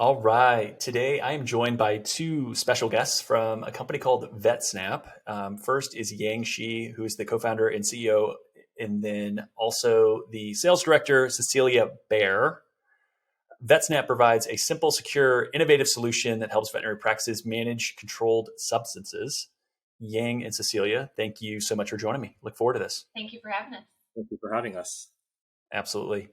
All right. Today I am joined by two special guests from a company called VetSnap. First is Yang Shi, who is the co-founder and CEO, and then also the sales director, Cecilia Baer. VetSnap provides a simple, secure, innovative solution that helps veterinary practices manage controlled substances. Yang and Cecilia, thank you so much for joining me. Look forward to this. Thank you for having us. Thank you for having us. Absolutely.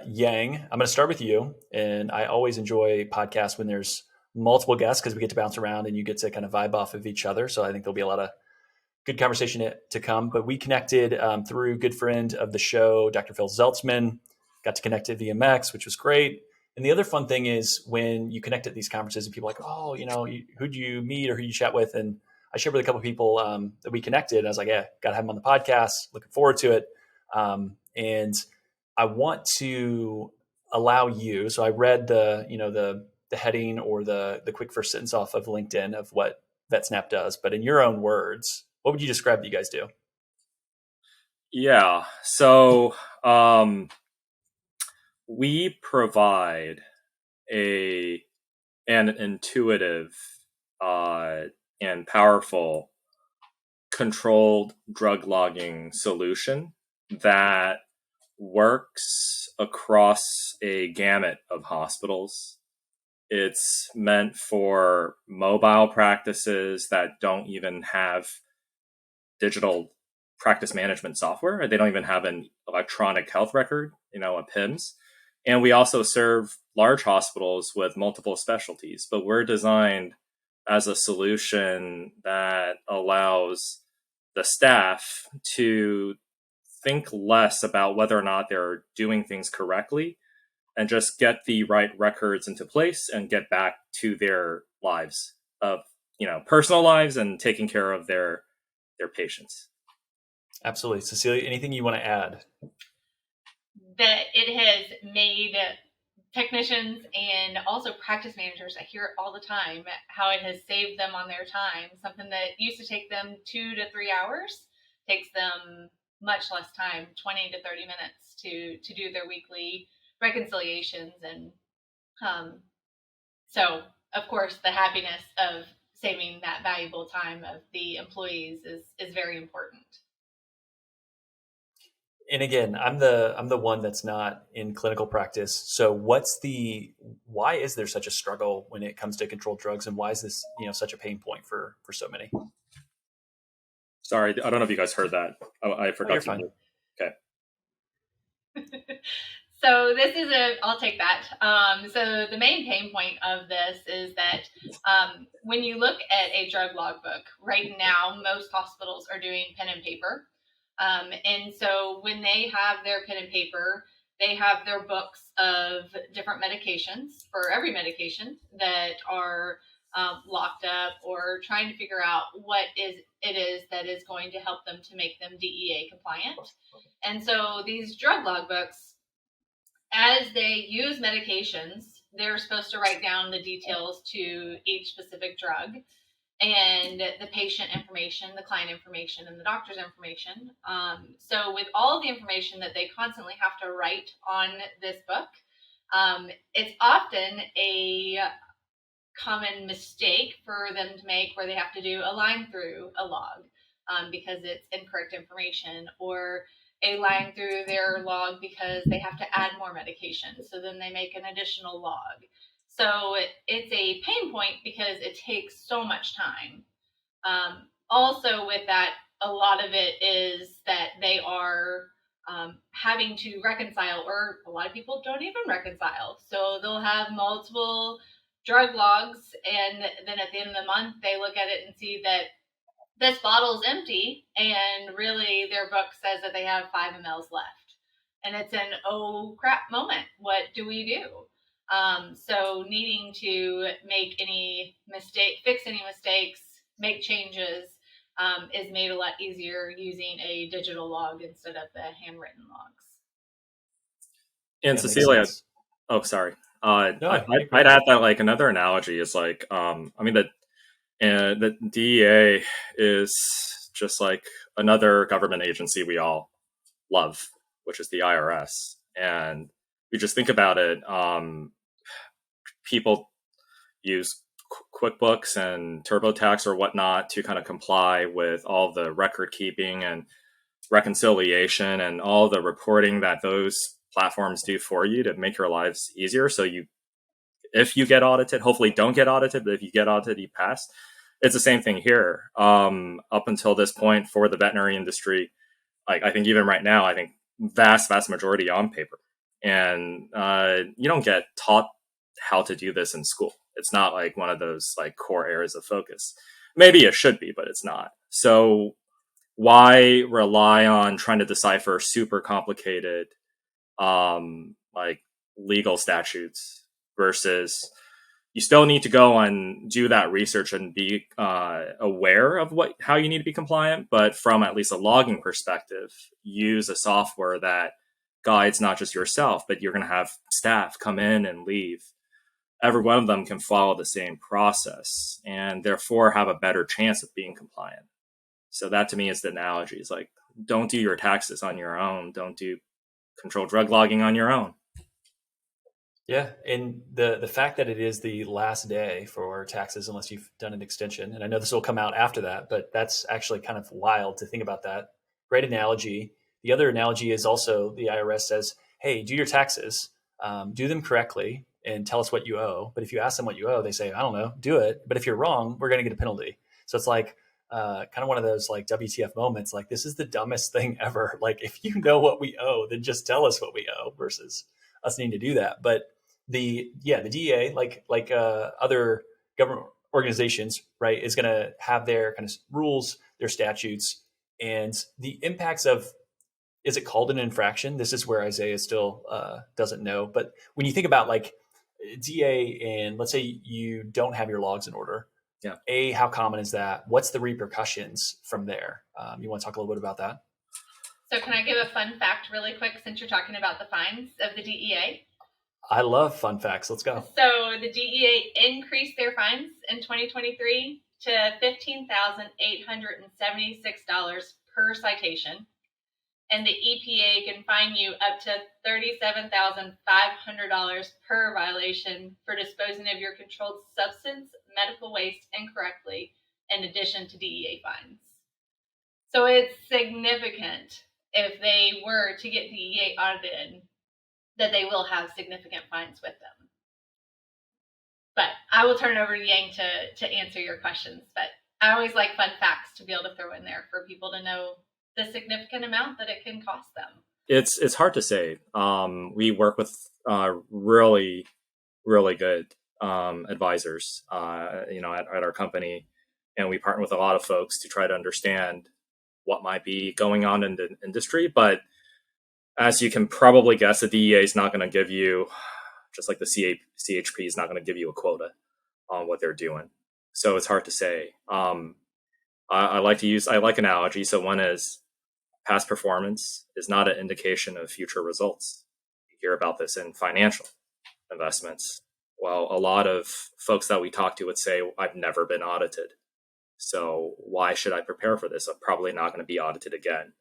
Yang, I'm going to start with you. And I always enjoy podcasts when there's multiple guests because we get to bounce around and you get to kind of vibe off of each other. So I think there'll be a lot of good conversation to come. But we connected through a good friend of the show, Dr. Phil Zeltzman, got to connect at VMX, which was great. And the other fun thing is when you connect at these conferences and people are like, oh, who'd you meet or who you chat with? And I shared with a couple of people that we connected. I was like, yeah, got to have them on the podcast. Looking forward to it. And I want to allow you. So I read the heading or the quick first sentence off of LinkedIn of what VetSnap does, but in your own words, what would you describe that you guys do? Yeah. So we provide an intuitive and powerful controlled drug logging solution that works across a gamut of hospitals. It's meant for mobile practices that don't even have digital practice management software. They don't even have an electronic health record, a PIMS. And we also serve large hospitals with multiple specialties, but we're designed as a solution that allows the staff to think less about whether or not they're doing things correctly and just get the right records into place and get back to their lives of, personal lives and taking care of their patients. Absolutely. Cecilia, anything you want to add? That it has made technicians and also practice managers, I hear it all the time, how it has saved them on their time. Something that used to take them 2 to 3 hours takes them much less time, 20 to 30 minutes to do their weekly reconciliations. And so, of course, the happiness of saving that valuable time of the employees is very important. And again, I'm the one that's not in clinical practice. So why is there such a struggle when it comes to controlled drugs, and why is this, such a pain point for so many? Sorry, I don't know if you guys heard that. I forgot. You're fine. Okay. So I'll take that. So the main pain point of this is that when you look at a drug logbook, right now, most hospitals are doing pen and paper. And so when they have their pen and paper, they have their books of different medications for every medication that are locked up, or trying to figure out what it is that is going to help them to make them DEA compliant. And so these drug logbooks, as they use medications, they're supposed to write down the details to each specific drug and the patient information, the client information, and the doctor's information. So with all the information that they constantly have to write on this book, it's often a common mistake for them to make where they have to do a line through a log because it's incorrect information, or a line through their log because they have to add more medication. So then they make an additional log. So it's a pain point because it takes so much time. Also with that, a lot of it is that they are having to reconcile, or a lot of people don't even reconcile. So they'll have multiple drug logs, and then at the end of the month, they look at it and see that this bottle's empty, and really their book says that they have 5 mLs left. And it's an oh crap moment. What do we do? So needing to make any mistake, fix any mistakes, make changes is made a lot easier using a digital log instead of the handwritten logs. And Cecilia, oh, sorry. I'd add that like another analogy is like, the DEA is just like another government agency we all love, which is the IRS. And we just think about it. People use QuickBooks and TurboTax or whatnot to kind of comply with all the record keeping and reconciliation and all the reporting that those platforms do for you to make your lives easier. So if you get audited, hopefully don't get audited, but if you get audited, you pass. It's the same thing here. Up until this point for the veterinary industry, like I think even right now, I think vast majority on paper. And you don't get taught how to do this in school. It's not like one of those like core areas of focus. Maybe it should be, but it's not. So why rely on trying to decipher super complicated like legal statutes versus you still need to go and do that research and be aware of how you need to be compliant, but from at least a logging perspective, use a software that guides not just yourself, but you're going to have staff come in and leave. Every one of them can follow the same process and therefore have a better chance of being compliant. So that to me is the analogy. It's like, don't do your taxes on your own. Don't do controlled drug logging on your own. Yeah, and the fact that it is the last day for taxes unless you've done an extension, and I know this will come out after that, but that's actually kind of wild to think about that. Great analogy. The other analogy is also the IRS says, hey, do your taxes, do them correctly, and tell us what you owe. But if you ask them what you owe, they say, I don't know, do it. But if you're wrong, we're going to get a penalty. So it's like kind of one of those like WTF moments, like this is the dumbest thing ever. Like if you know what we owe, then just tell us what we owe versus us needing to do that. But the DEA, like other government organizations, right, is going to have their kind of rules, their statutes, and the impacts of, is it called an infraction? This is where Isaiah still doesn't know. But when you think about like DA and let's say you don't have your logs in order, yeah, how common is that? What's the repercussions from there? You want to talk a little bit about that? So can I give a fun fact really quick since you're talking about the fines of the DEA? I love fun facts. Let's go. So the DEA increased their fines in 2023 to $15,876 per citation. And the EPA can fine you up to $37,500 per violation for disposing of your controlled substance, medical waste incorrectly, in addition to DEA fines. So it's significant if they were to get DEA audited, that they will have significant fines with them. But I will turn it over to Yang to answer your questions. But I always like fun facts to be able to throw in there for people to know the significant amount that it can cost them. It's hard to say. We work with really good advisors, at our company, and we partner with a lot of folks to try to understand what might be going on in the industry. But as you can probably guess, the DEA is not going to give you, just like the CHP is not going to give you a quota on what they're doing. So it's hard to say. I like analogy. So one is past performance is not an indication of future results. You hear about this in financial investments. Well, a lot of folks that we talk to would say, I've never been audited. So why should I prepare for this? I'm probably not going to be audited again.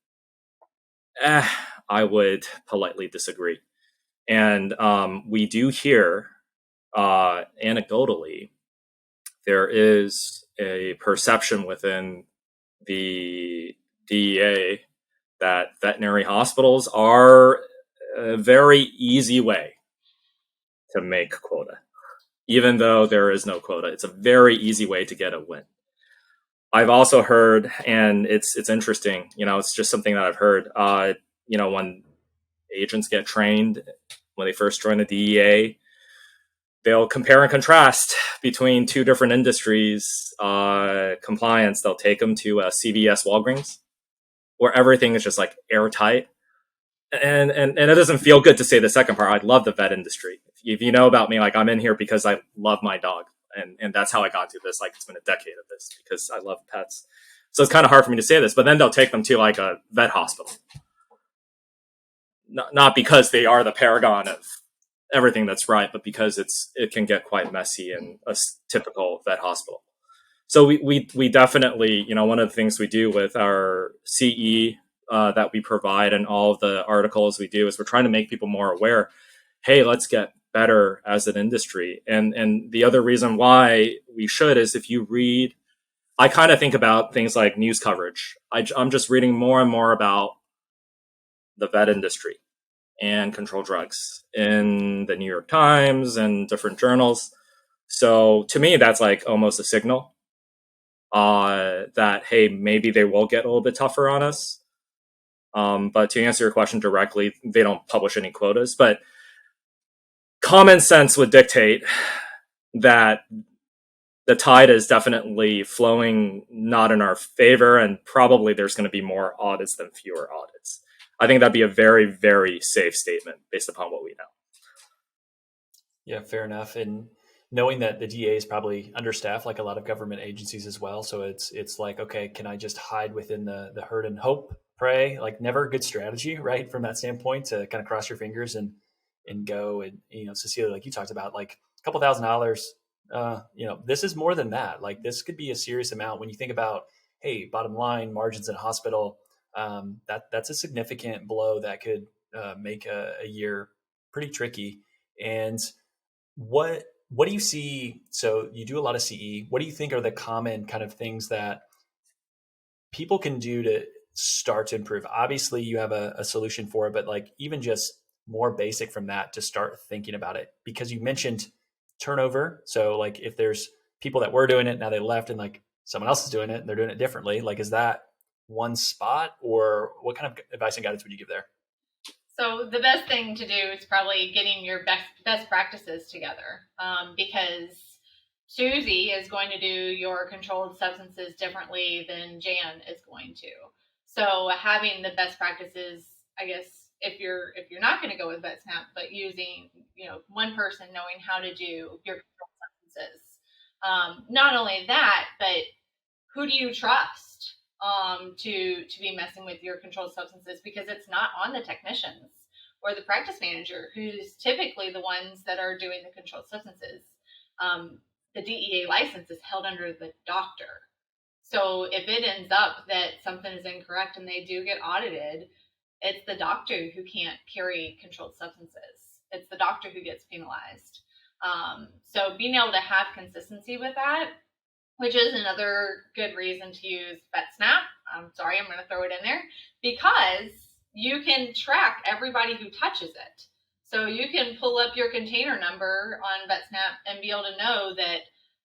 I would politely disagree. And we do hear, anecdotally, there is a perception within the DEA that veterinary hospitals are a very easy way to make quota. Even though there is no quota, it's a very easy way to get a win. I've also heard, and it's interesting, it's just something that I've heard, when agents get trained, when they first join the DEA, they'll compare and contrast between two different industries, compliance. They'll take them to CVS Walgreens, where everything is just like airtight. And it doesn't feel good to say the second part. I love the vet industry. If you know about me, like I'm in here because I love my dog. And that's how I got to this. Like it's been a decade of this because I love pets. So it's kind of hard for me to say this, but then they'll take them to like a vet hospital. Not because they are the paragon of everything that's right, but because it can get quite messy in a typical vet hospital. So we definitely, one of the things we do with our CE that we provide and all of the articles we do is we're trying to make people more aware. Hey, let's get better as an industry. And the other reason why we should is if you read, I kind of think about things like news coverage. I'm just reading more and more about the vet industry and controlled drugs in the New York Times and different journals. So to me, that's like almost a signal that, hey, maybe they will get a little bit tougher on us. But to answer your question directly, they don't publish any quotas. But common sense would dictate that the tide is definitely flowing not in our favor, and probably there's going to be more audits than fewer audits. I think that'd be a very, very safe statement based upon what we know. Yeah, fair enough. And knowing that the DA is probably understaffed, like a lot of government agencies as well. So it's like, okay, can I just hide within the herd and hope, pray? Like never a good strategy, right? From that standpoint, to kind of cross your fingers and go. And Cecilia, like you talked about, like a couple $1,000s. This is more than that. Like this could be a serious amount when you think about, hey, bottom line margins in a hospital. That's a significant blow that could make a year pretty tricky. And what do you see? So you do a lot of CE. What do you think are the common kind of things that people can do to start to improve? Obviously, you have a solution for it, but like even just more basic from that to start thinking about it, because you mentioned turnover. So like if there's people that were doing it, now they left and like someone else is doing it and they're doing it differently, like is that one spot, or what kind of advice and guidance would you give there? So the best thing to do is probably getting your best practices together, because Susie is going to do your controlled substances differently than Jan is going to. So having the best practices, I guess, if you're not going to go with VetSnap, but using one person knowing how to do your controlled substances. Not only that, but who do you trust to be messing with your controlled substances, because it's not on the technicians or the practice manager, who's typically the ones that are doing the controlled substances. The DEA license is held under the doctor. So if it ends up that something is incorrect and they do get audited, it's the doctor who can't carry controlled substances. It's the doctor who gets penalized. So being able to have consistency with that, which is another good reason to use VetSnap. I'm sorry, I'm going to throw it in there, because you can track everybody who touches it. So you can pull up your container number on VetSnap and be able to know that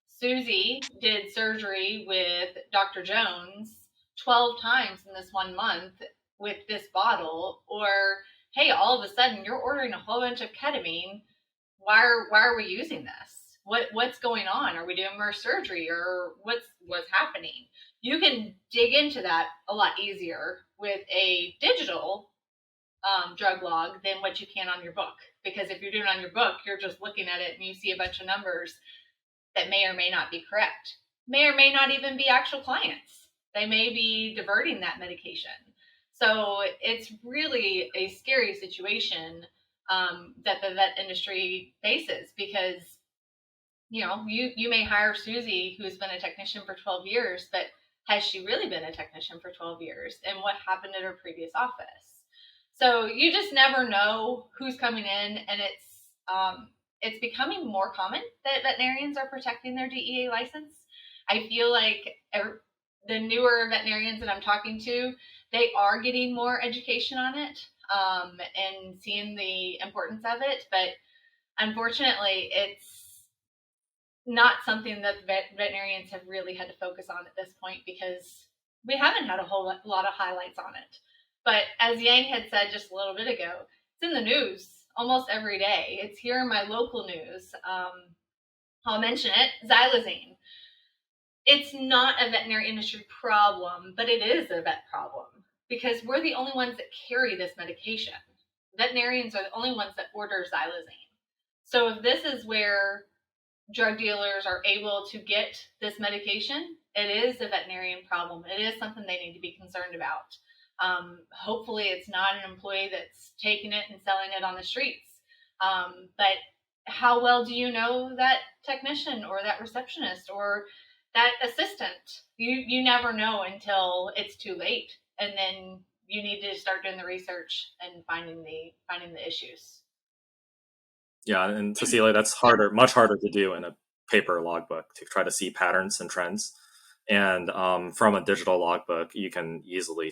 Susie did surgery with Dr. Jones 12 times in this 1 month with this bottle, or hey, all of a sudden you're ordering a whole bunch of ketamine. Why are we using this? What's going on? Are we doing more surgery, or what's happening? You can dig into that a lot easier with a digital drug log than what you can on your book. Because if you're doing it on your book, you're just looking at it and you see a bunch of numbers that may or may not be correct, may or may not even be actual clients. They may be diverting that medication. So it's really a scary situation that the vet industry faces, because you may hire Susie, who's been a technician for 12 years, but has she really been a technician for 12 years? And what happened at her previous office? So you just never know who's coming in, and it's becoming more common that veterinarians are protecting their DEA license. I feel like the newer veterinarians that I'm talking to, they are getting more education on it and seeing the importance of it. But unfortunately, it's not something that veterinarians have really had to focus on at this point, because we haven't had a whole lot of highlights on it. But as Yang had said just a little bit ago, it's in the news almost every day. It's here in my local news. I'll mention it, xylazine. It's not a veterinary industry problem, but it is a vet problem, because we're the only ones that carry this medication. Veterinarians are the only ones that order xylazine. So if this is where drug dealers are able to get this medication, it is a veterinarian problem. It is something they need to be concerned about. Hopefully it's not an employee that's taking it and selling it on the streets. But how well do you know that technician or that receptionist or that assistant? You never know until it's too late, and then you need to start doing the research and finding the issues. Yeah, and Cecilia, that's much harder to do in a paper logbook to try to see patterns and trends. And from a digital logbook, you can easily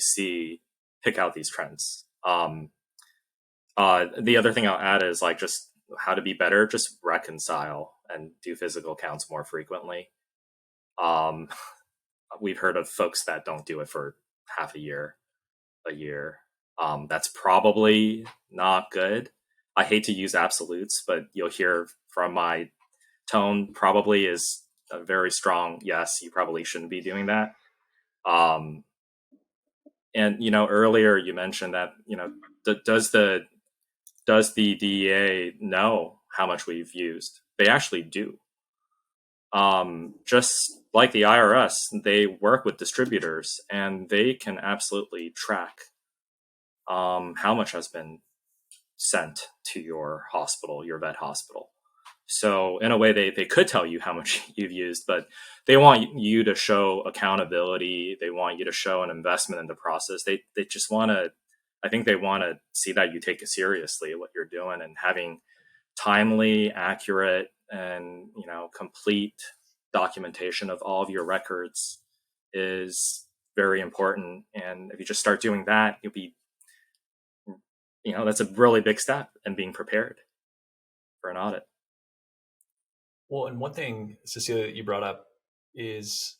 pick out these trends. The other thing I'll add is like just how to be better, just reconcile and do physical counts more frequently. We've heard of folks that don't do it for half a year. That's probably not good. I hate to use absolutes, but you'll hear from my tone probably is a very strong yes, you probably shouldn't be doing that. And earlier you mentioned that does the DEA know how much we've used? They actually do. Just like the IRS, they work with distributors and they can absolutely track how much has been sent to your hospital, your vet hospital. So in a way, they could tell you how much you've used, but they want you to show accountability. They want you to show an investment in the process. They just want to, I think they want to see that you take it seriously what you're doing, and having timely, accurate, and complete documentation of all of your records is very important. And if you just start doing that, you'll be, that's a really big step in being prepared for an audit. Well, and one thing, Cecilia, that you brought up is,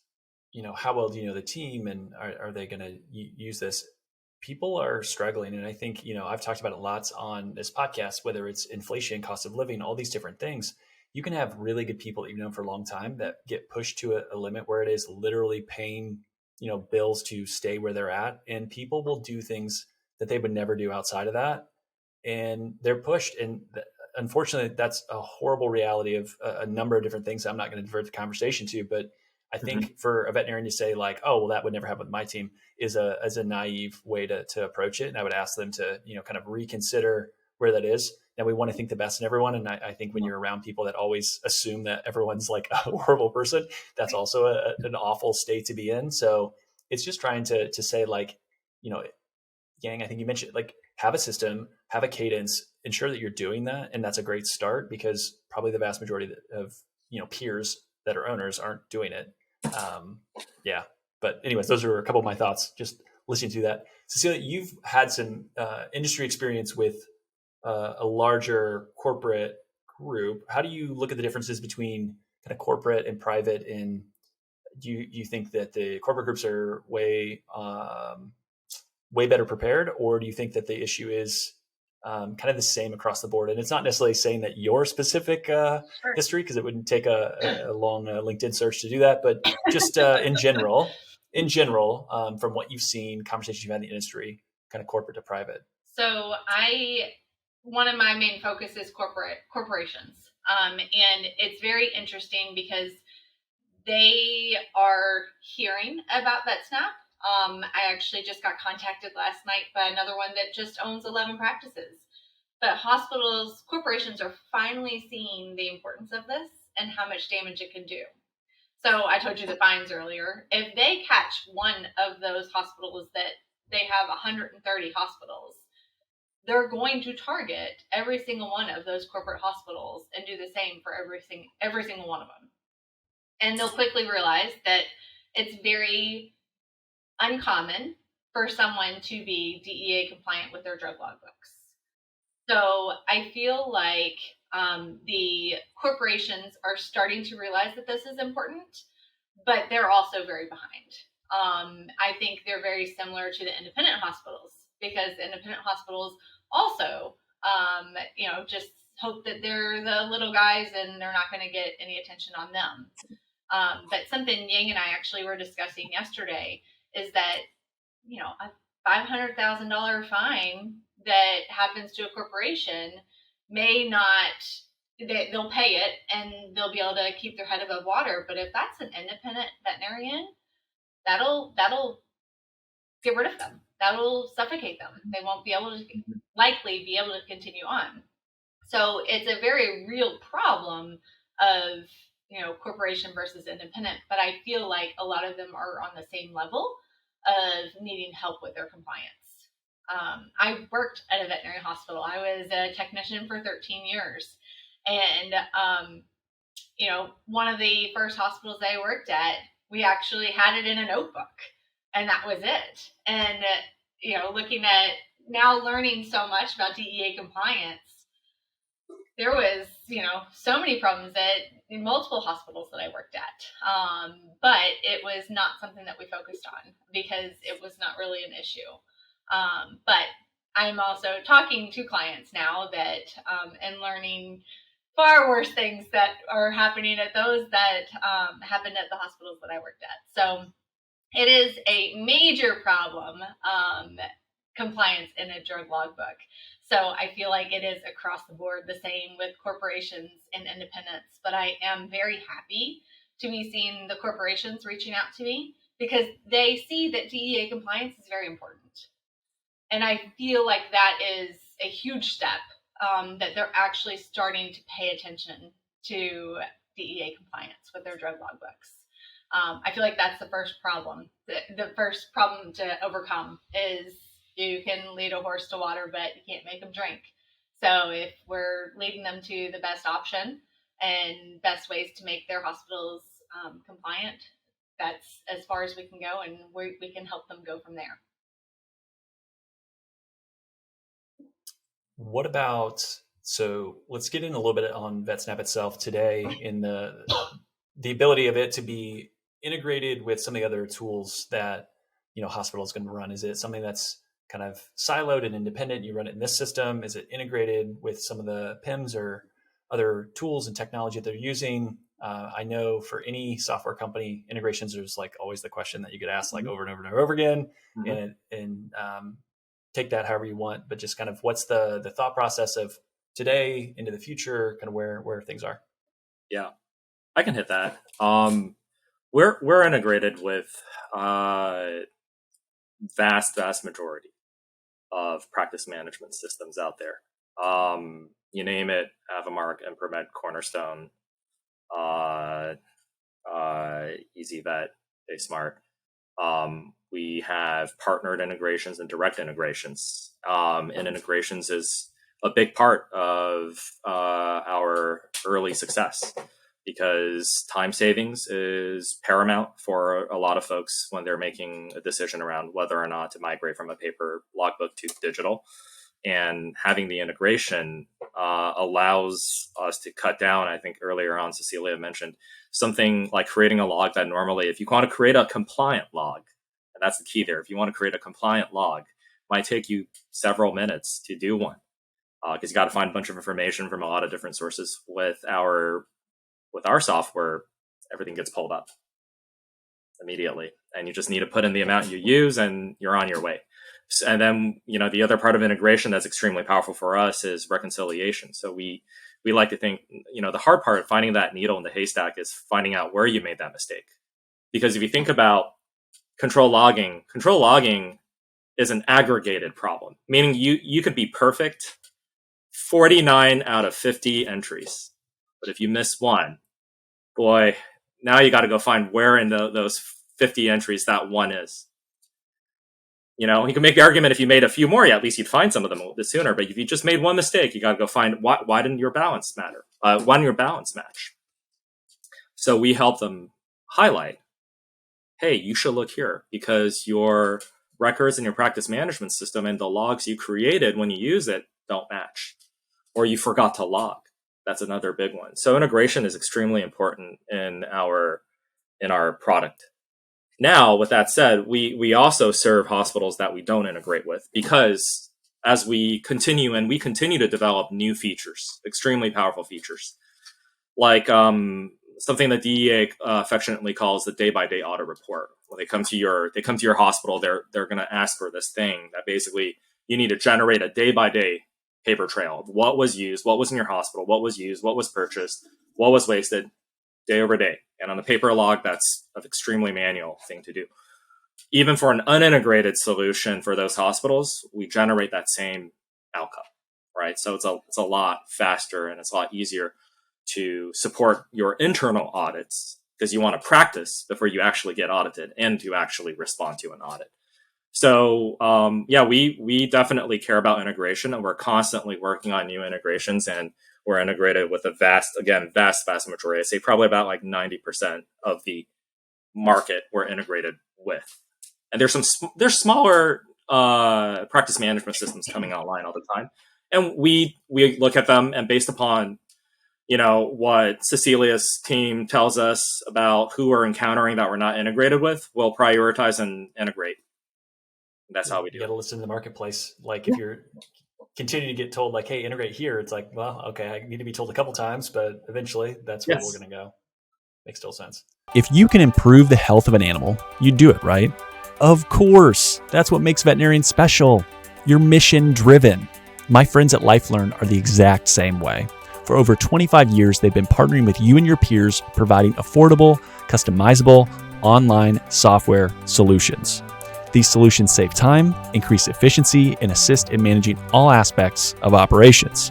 how well do you know the team, and are they going to use this? People are struggling, and I think I've talked about it lots on this podcast. Whether it's inflation, cost of living, all these different things, you can have really good people that you've known for a long time that get pushed to a limit where it is literally paying bills to stay where they're at, and people will do things that they would never do outside of that, and they're pushed. And unfortunately, that's a horrible reality of a number of different things I'm not going to divert the conversation to. But I think for a veterinarian to say like, oh, well, that would never happen with my team is a naive way to approach it. And I would ask them to, kind of reconsider where that is. Now, we want to think the best in everyone. And I think when you're around people that always assume that everyone's like a horrible person, that's also an awful state to be in. So it's just trying to say like, Yang, I think you mentioned like have a system, have a cadence, ensure that you're doing that, and that's a great start because probably the vast majority of peers that are owners aren't doing it. Yeah, but anyways, those are a couple of my thoughts just listening to that. Cecilia, you've had some industry experience with a larger corporate group. How do you look at the differences between kind of corporate and private? And do you think that the corporate groups are way better prepared, or do you think that the issue is kind of the same across the board? And it's not necessarily saying that your specific Sure. history, because it wouldn't take a long LinkedIn search to do that, but just in general, from what you've seen, conversations you've had in the industry, kind of corporate to private. So one of my main focus is corporations. And it's very interesting because they are hearing about VetSnap. I actually just got contacted last night by another one that just owns 11 practices. But corporations are finally seeing the importance of this and how much damage it can do. So I told you the fines earlier. If they catch one of those hospitals that they have 130 hospitals, they're going to target every single one of those corporate hospitals and do the same for every single one of them. And they'll quickly realize that it's very uncommon for someone to be DEA compliant with their drug logbooks. So I feel like the corporations are starting to realize that this is important, but they're also very behind. I think they're very similar to the independent hospitals because the independent hospitals also, just hope that they're the little guys and they're not going to get any attention on them. But something Yang and I actually were discussing yesterday is that, a $500,000 fine that happens to a corporation may not, they'll pay it and they'll be able to keep their head above water. But if that's an independent veterinarian, that'll get rid of them. That'll suffocate them. They won't likely be able to continue on. So it's a very real problem of, corporation versus independent, but I feel like a lot of them are on the same level of needing help with their compliance. I worked at a veterinary hospital. I was a technician for 13 years. And, one of the first hospitals I worked at, we actually had it in a notebook, and that was it. And, looking at now learning so much about DEA compliance, there was, so many problems in multiple hospitals that I worked at. But it was not something that we focused on because it was not really an issue. But I'm also talking to clients now that, and learning far worse things that are happening at those that happened at the hospitals that I worked at. So it is a major problem, compliance in a drug logbook. So I feel like it is across the board the same with corporations and independents. But I am very happy to be seeing the corporations reaching out to me because they see that DEA compliance is very important. And I feel like that is a huge step, that they're actually starting to pay attention to DEA compliance with their drug logbooks. I feel like that's the first problem. The first problem to overcome is you can lead a horse to water, but you can't make them drink. So if we're leading them to the best option and best ways to make their hospitals compliant, that's as far as we can go, and we can help them go from there. What about, so let's get in a little bit on VetSnap itself today in the ability of it to be integrated with some of the other tools that, hospitals can run. Is it something that's kind of siloed and independent? You run it in this system. Is it integrated with some of the PIMs or other tools and technology that they're using? I know for any software company, integrations is like always the question that you get asked like over and over and over again. Mm-hmm. And take that however you want, but just kind of what's the thought process of today into the future, kind of where things are. Yeah, I can hit that. We're integrated with vast majority of practice management systems out there. You name it: Avamark, Impromed, Cornerstone, EasyVet, DaySmart. We have partnered integrations and direct integrations. And integrations is a big part of our early success because time savings is paramount for a lot of folks when they're making a decision around whether or not to migrate from a paper logbook to digital. And having the integration allows us to cut down. I think earlier on, Cecilia mentioned something like creating a log that normally, if you want to create a compliant log, and that's the key there, if you want to create a compliant log, it might take you several minutes to do one because you got to find a bunch of information from a lot of different sources. With our software, everything gets pulled up immediately, and you just need to put in the amount you use, and you're on your way. And then, the other part of integration that's extremely powerful for us is reconciliation. So we like to think, the hard part of finding that needle in the haystack is finding out where you made that mistake. Because if you think about control logging is an aggregated problem, meaning you could be perfect 49 out of 50 entries. But if you miss one, boy, now you got to go find where in those 50 entries that one is. You can make the argument if you made a few more, at least you'd find some of them sooner. But if you just made one mistake, you got to go find why didn't your balance matter? Why didn't your balance match? So we help them highlight, hey, you should look here because your records in your practice management system and the logs you created when you use it don't match, or you forgot to log. That's another big one. So integration is extremely important in our product. Now, with that said, we also serve hospitals that we don't integrate with because as we continue to develop new features, extremely powerful features, like something that DEA affectionately calls the day-by-day audit report. When they come to your hospital, they're going to ask for this thing that basically you need to generate a day-by-day paper trail of what was used, what was in your hospital, what was used, what was purchased, what was wasted, day over day. And on the paper log, that's an extremely manual thing to do. Even for an unintegrated solution for those hospitals, we generate that same outcome, right? So it's a lot faster and it's a lot easier to support your internal audits because you want to practice before you actually get audited and to actually respond to an audit. So we definitely care about integration, and we're constantly working on new integrations, and we're integrated with a vast majority. I say probably about like 90% of the market we're integrated with. And there's smaller practice management systems coming online all the time, and we look at them, and based upon what Cecilia's team tells us about who we're encountering that we're not integrated with, we'll prioritize and integrate. That's how we do it. You got to listen to the marketplace. Like if you're continuing to get told like, hey, integrate here, it's like, well, okay, I need to be told a couple times, but eventually that's where we're going to go. Makes total sense. If you can improve the health of an animal, you do it, right? Of course. That's what makes veterinarians special. You're mission driven. My friends at LifeLearn are the exact same way. For over 25 years, they've been partnering with you and your peers, providing affordable, customizable, online software solutions. These solutions save time, increase efficiency, and assist in managing all aspects of operations.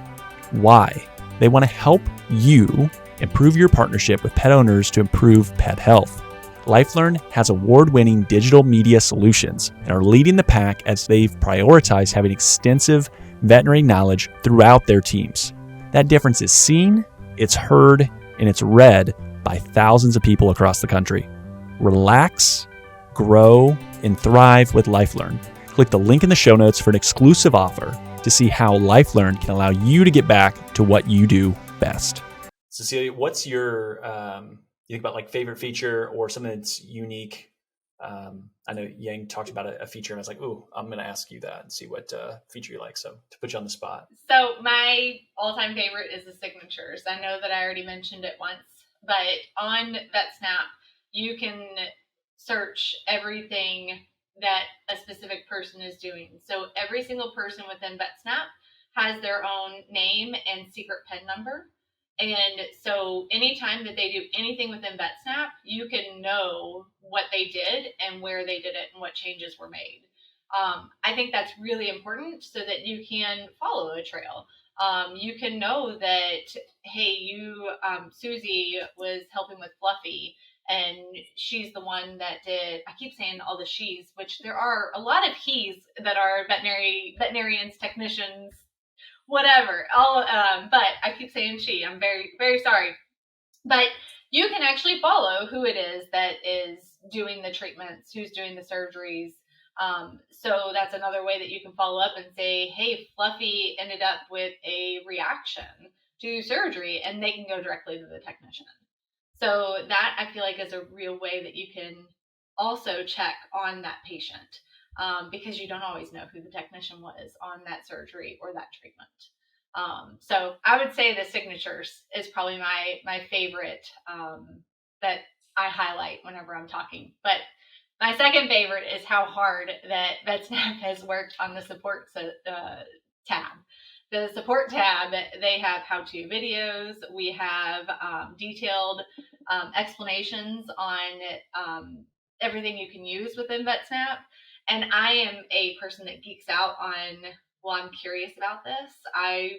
Why? They want to help you improve your partnership with pet owners to improve pet health. LifeLearn has award-winning digital media solutions and are leading the pack as they've prioritized having extensive veterinary knowledge throughout their teams. That difference is seen, it's heard, and it's read by thousands of people across the country. Relax, grow, and thrive with LifeLearn. Click the link in the show notes for an exclusive offer to see how LifeLearn can allow you to get back to what you do best. Cecilia, what's your, you think about like favorite feature or something that's unique? I know Yang talked about a feature and I was like, ooh, I'm going to ask you that and see what feature you like. So to put you on the spot. So my all-time favorite is the signatures. I know that I already mentioned it once, but on VetSnap, you can search everything that a specific person is doing. So every single person within VetSnap has their own name and secret PIN number. And so anytime that they do anything within VetSnap, you can know what they did and where they did it and what changes were made. I think that's really important so that you can follow a trail. You can know that, hey, Susie was helping with Fluffy, and she's the one that did, I keep saying all the she's, which there are a lot of he's that are veterinarians, technicians, whatever. But I keep saying she. I'm very, very sorry. But you can actually follow who it is that is doing the treatments, who's doing the surgeries. So that's another way that you can follow up and say, hey, Fluffy ended up with a reaction to surgery, and they can go directly to the technician. So that I feel like is a real way that you can also check on that patient. Because you don't always know who the technician was on that surgery or that treatment. So I would say the signatures is probably my favorite that I highlight whenever I'm talking. But my second favorite is how hard that VetSnap has worked on the support tab. The support tab, they have how-to videos. We have detailed explanations on everything you can use within VetSnap. And I am a person that geeks out on, well, I'm curious about this. I,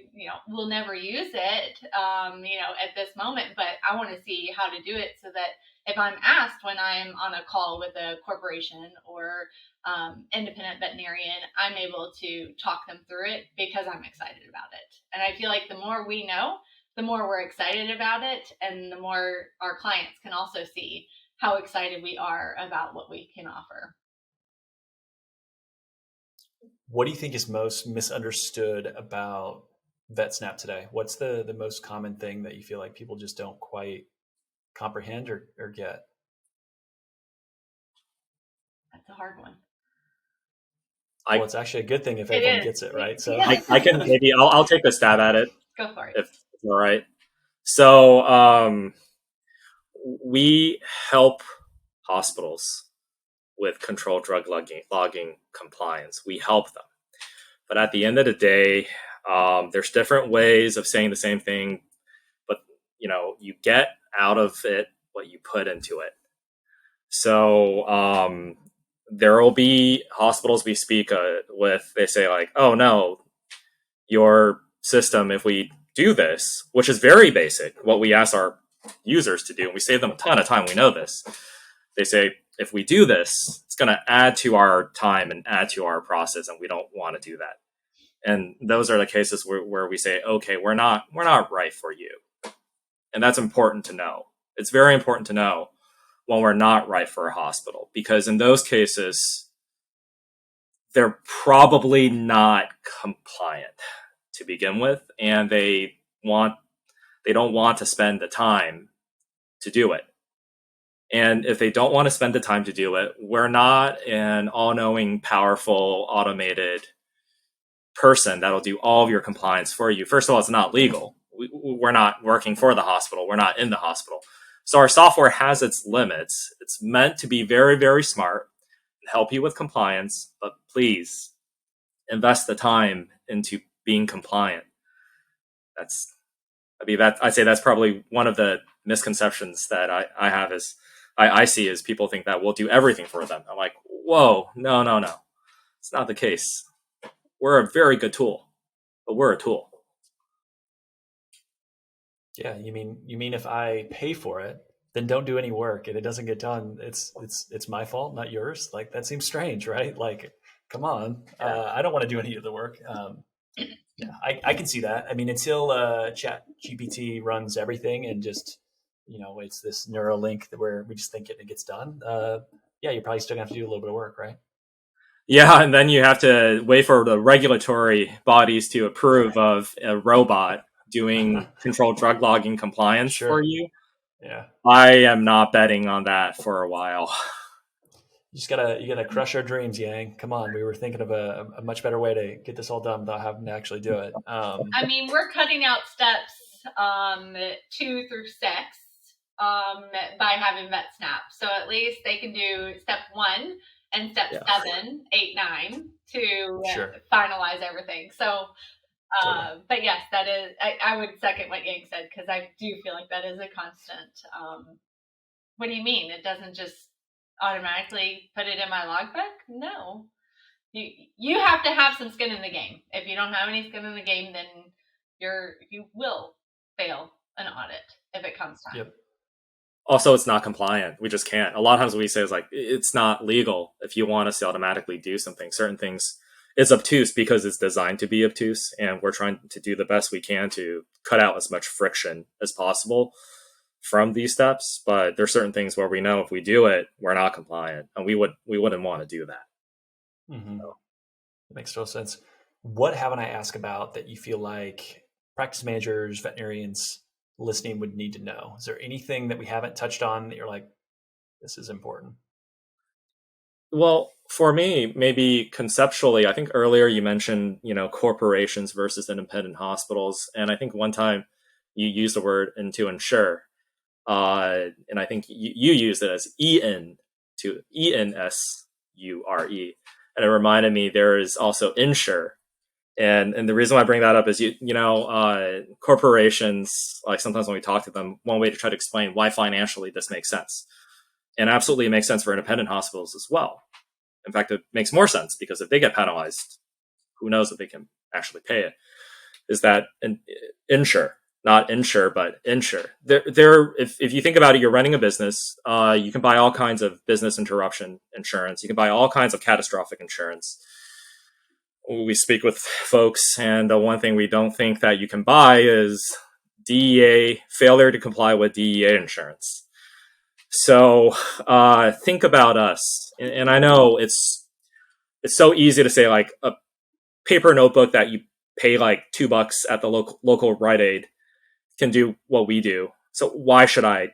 will never use it, at this moment, but I want to see how to do it so that if I'm asked when I'm on a call with a corporation or independent veterinarian, I'm able to talk them through it because I'm excited about it. And I feel like the more we know, the more we're excited about it, and the more our clients can also see how excited we are about what we can offer. What do you think is most misunderstood about VetSnap today? What's the most common thing that you feel like people just don't quite comprehend or get? That's a hard one. Well, it's actually a good thing if everyone gets it, right? So yeah. I can maybe I'll take a stab at it. Go for it. If it's all right. So we help hospitals with controlled drug logging compliance. We help them. But at the end of the day, there's different ways of saying the same thing, but you get out of it what you put into it. So there will be hospitals we speak with, they say like, oh no, your system, if we do this, which is very basic, what we ask our users to do, and we save them a ton of time, we know this. They say, if we do this, it's going to add to our time and add to our process, and we don't want to do that. And those are the cases where we say, okay, we're not right for you. And that's important to know. It's very important to know when we're not right for a hospital, because in those cases, they're probably not compliant to begin with, and they don't want to spend the time to do it. And if they don't want to spend the time to do it, we're not an all-knowing, powerful, automated person that'll do all of your compliance for you. First of all, it's not legal. We're not working for the hospital. We're not in the hospital. So our software has its limits. It's meant to be very, very smart and help you with compliance, but please invest the time into being compliant. I'd say that's probably one of the misconceptions that I see is people think that we'll do everything for them. I'm like, whoa, no. It's not the case. We're a very good tool, but we're a tool. Yeah, you mean if I pay for it, then don't do any work and it doesn't get done, it's my fault, not yours? Like, that seems strange, right? Like, come on. Yeah. I don't want to do any of the work. Yeah, I can see that. I mean, until Chat GPT runs everything and just, it's this Neuralink where we just think it gets done. Yeah, you're probably still gonna have to do a little bit of work, right? Yeah, and then you have to wait for the regulatory bodies to approve of a robot doing controlled drug logging compliance for you. Yeah, I am not betting on that for a while. you gotta crush our dreams, Yang. Come on, we were thinking of a much better way to get this all done without having to actually do it. I mean, we're cutting out steps 2 through 6 by having VetSnap. So at least they can do step 1 and step 7, 8, 9 to finalize everything. So, but yes, that is, I would second what Yang said, because I do feel like that is a constant. What do you mean? It doesn't just automatically put it in my logbook? No. You have to have some skin in the game. If you don't have any skin in the game, then you will fail an audit if it comes time. Yep. Also, it's not compliant. We just can't. A lot of times we say is like, it's not legal if you want us to automatically do something. Certain things, it's obtuse because it's designed to be obtuse, and we're trying to do the best we can to cut out as much friction as possible from these steps. But there's certain things where we know if we do it, we're not compliant, and we wouldn't want to do that. Mm-hmm. So. That makes total sense. What haven't I asked about that you feel like practice managers, veterinarians listening would need to know? Is there anything that we haven't touched on that you're like, this is important? Well, for me, maybe conceptually, I think earlier you mentioned, corporations versus independent hospitals. And I think one time you used the word to insure. And I think you used it as ENSURE. And it reminded me there is also insure. And the reason why I bring that up is, corporations, like sometimes when we talk to them, one way to try to explain why financially this makes sense. And absolutely it makes sense for independent hospitals as well. In fact, it makes more sense because if they get penalized, who knows if they can actually pay it, is that insure, not insure, but insure. If you think about it, you're running a business, you can buy all kinds of business interruption insurance. You can buy all kinds of catastrophic insurance. We speak with folks, and the one thing we don't think that you can buy is DEA, failure to comply with DEA insurance. So think about us. And I know it's so easy to say, like, a paper notebook that you pay like $2 at the local Rite Aid can do what we do. So why should I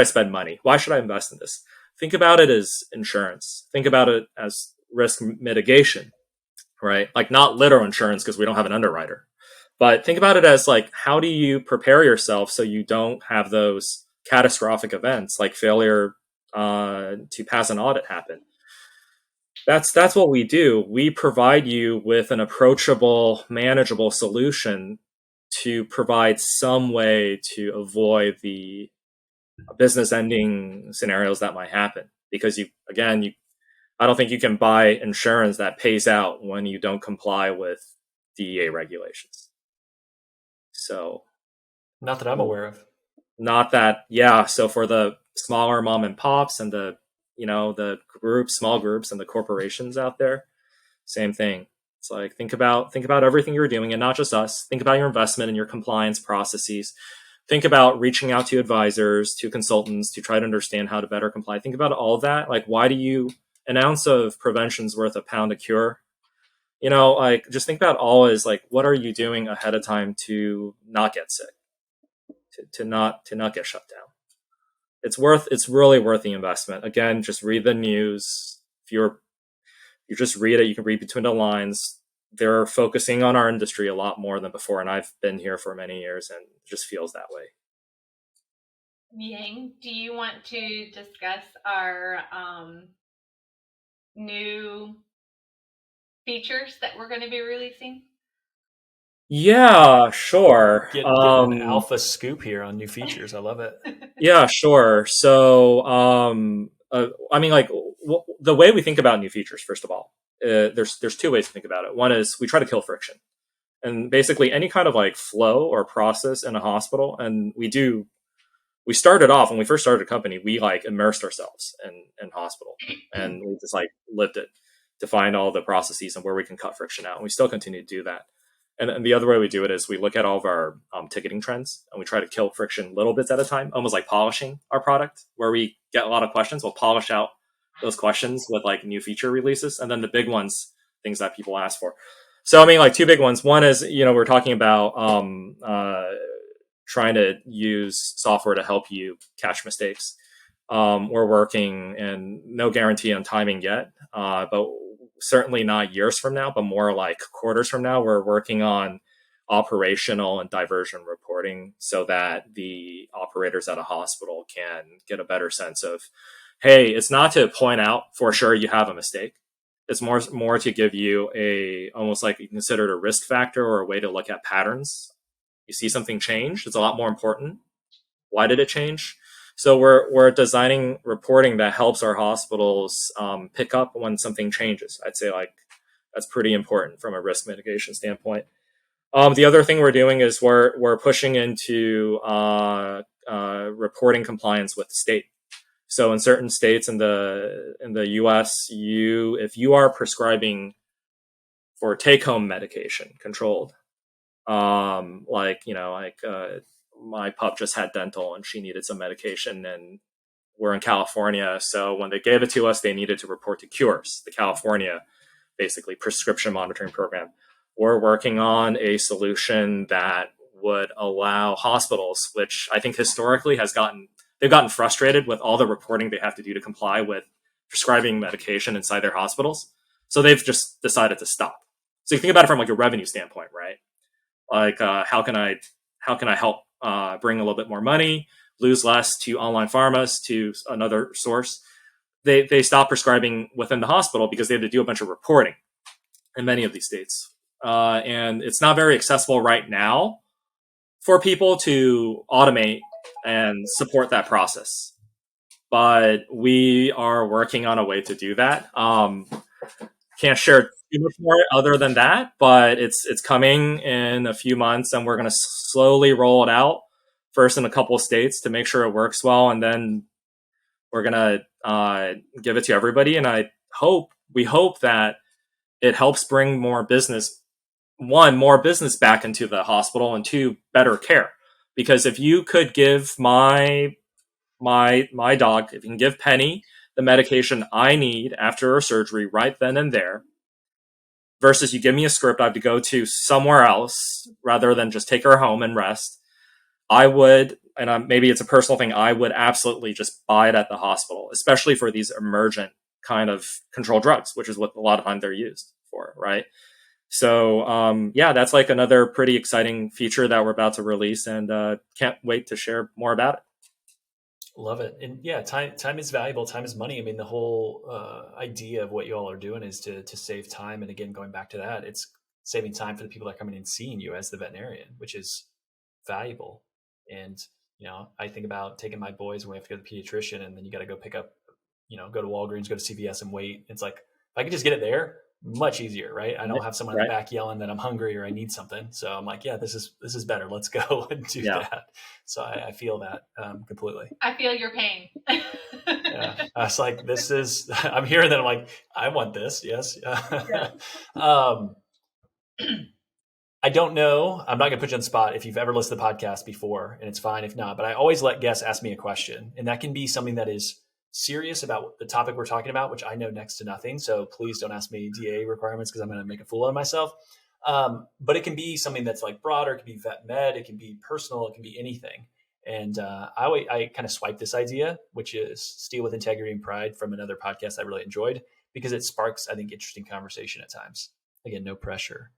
spend money? Why should I invest in this? Think about it as insurance. Think about it as risk mitigation, right? Like, not literal insurance because we don't have an underwriter, but think about it as like, how do you prepare yourself so you don't have those catastrophic events like failure to pass an audit happen? That's what we do. We provide you with an approachable, manageable solution to provide some way to avoid the business ending scenarios that might happen. Because I don't think you can buy insurance that pays out when you don't comply with DEA regulations. So, not that I'm aware of. Not that, yeah. So for the smaller mom and pops and the the small groups and the corporations out there, same thing. It's like, think about everything you're doing, and not just us. Think about your investment and your compliance processes. Think about reaching out to advisors, to consultants, to try to understand how to better comply. Think about all that. Like, an ounce of prevention's worth a pound of cure. Like, just think about all is like, what are you doing ahead of time to not get sick, to not get shut down? It's really worth the investment. Again, just read the news. If you just read it, you can read between the lines. They're focusing on our industry a lot more than before, and I've been here for many years, and it just feels that way. Yang, do you want to discuss our new features that we're going to be releasing? Yeah, sure. Get an alpha scoop here on new features. I love it. Yeah, sure. So, the way we think about new features, first of all, there's two ways to think about it. One is we try to kill friction, and basically any kind of like flow or process in a hospital. And we started off when we first started a company, we like immersed ourselves in hospital, and we just like lived it to find all the processes and where we can cut friction out. And we still continue to do that. And the other way we do it is we look at all of our ticketing trends, and we try to kill friction little bits at a time, almost like polishing our product, where we get a lot of questions. We'll polish out those questions with like new feature releases. And then the big ones, things that people ask for. So, like two big ones. One is, we're talking about trying to use software to help you catch mistakes. We're working, and no guarantee on timing yet, but certainly not years from now, but more like quarters from now, we're working on operational and diversion reporting so that the operators at a hospital can get a better sense of, hey, it's not to point out for sure you have a mistake. It's more to give you almost like you consider it a risk factor or a way to look at patterns. You see something change, it's a lot more important. Why did it change? So we're designing reporting that helps our hospitals pick up when something changes. I'd say like that's pretty important from a risk mitigation standpoint. The other thing we're doing is we're pushing into reporting compliance with the state. So in certain states in the U.S., if you are prescribing for take-home medication controlled, my pup just had dental and she needed some medication, and we're in California. So when they gave it to us, they needed to report to Cures, the California, basically prescription monitoring program. We're working on a solution that would allow hospitals, which I think historically they've gotten frustrated with all the reporting they have to do to comply with prescribing medication inside their hospitals. So they've just decided to stop. So you think about it from like a revenue standpoint, right? Like, how can I help bring a little bit more money, lose less to online pharmas, to another source? They stopped prescribing within the hospital because they had to do a bunch of reporting in many of these states. And it's not very accessible right now for people to automate and support that process. But we are working on a way to do that. Can't share too much more other than that, but it's coming in a few months, and we're going to slowly roll it out first in a couple of states to make sure it works well, and then we're going to give it to everybody. And we hope that it helps bring more business back into the hospital, and two, better care. Because if you could give my dog, if you can give Penny the medication I need after her surgery right then and there, versus you give me a script I have to go to somewhere else rather than just take her home and rest, I would, and maybe it's a personal thing, I would absolutely just buy it at the hospital, especially for these emergent kind of controlled drugs, which is what a lot of time they're used for, right? So, that's like another pretty exciting feature that we're about to release, and can't wait to share more about it. Love it. And yeah, time is valuable. Time is money. I mean, the whole idea of what you all are doing is to save time. And again, going back to that, it's saving time for the people that are coming and seeing you as the veterinarian, which is valuable. And, I think about taking my boys when we have to go to the pediatrician, and then you got to go pick up, go to Walgreens, go to CVS and wait. It's like, if I could just get it there, much easier, right? I don't have someone in the back yelling that I'm hungry or I need something. So I'm like, yeah, this is better. Let's go and do that. So I feel that completely. I feel your pain. Yeah. I was like, this is, I'm hearing that. I'm like, I want this. Yes. Yeah. I don't know. I'm not going to put you on the spot if you've ever listened to the podcast before, and it's fine if not, but I always let guests ask me a question. And that can be something that is serious about the topic we're talking about, which I know next to nothing. So please don't ask me DA requirements because I'm going to make a fool out of myself. But it can be something that's like broader. It can be vet med. It can be personal. It can be anything. And I kind of swipe this idea, which is Steal with Integrity and Pride, from another podcast I really enjoyed, because it sparks, I think, interesting conversation at times. Again, no pressure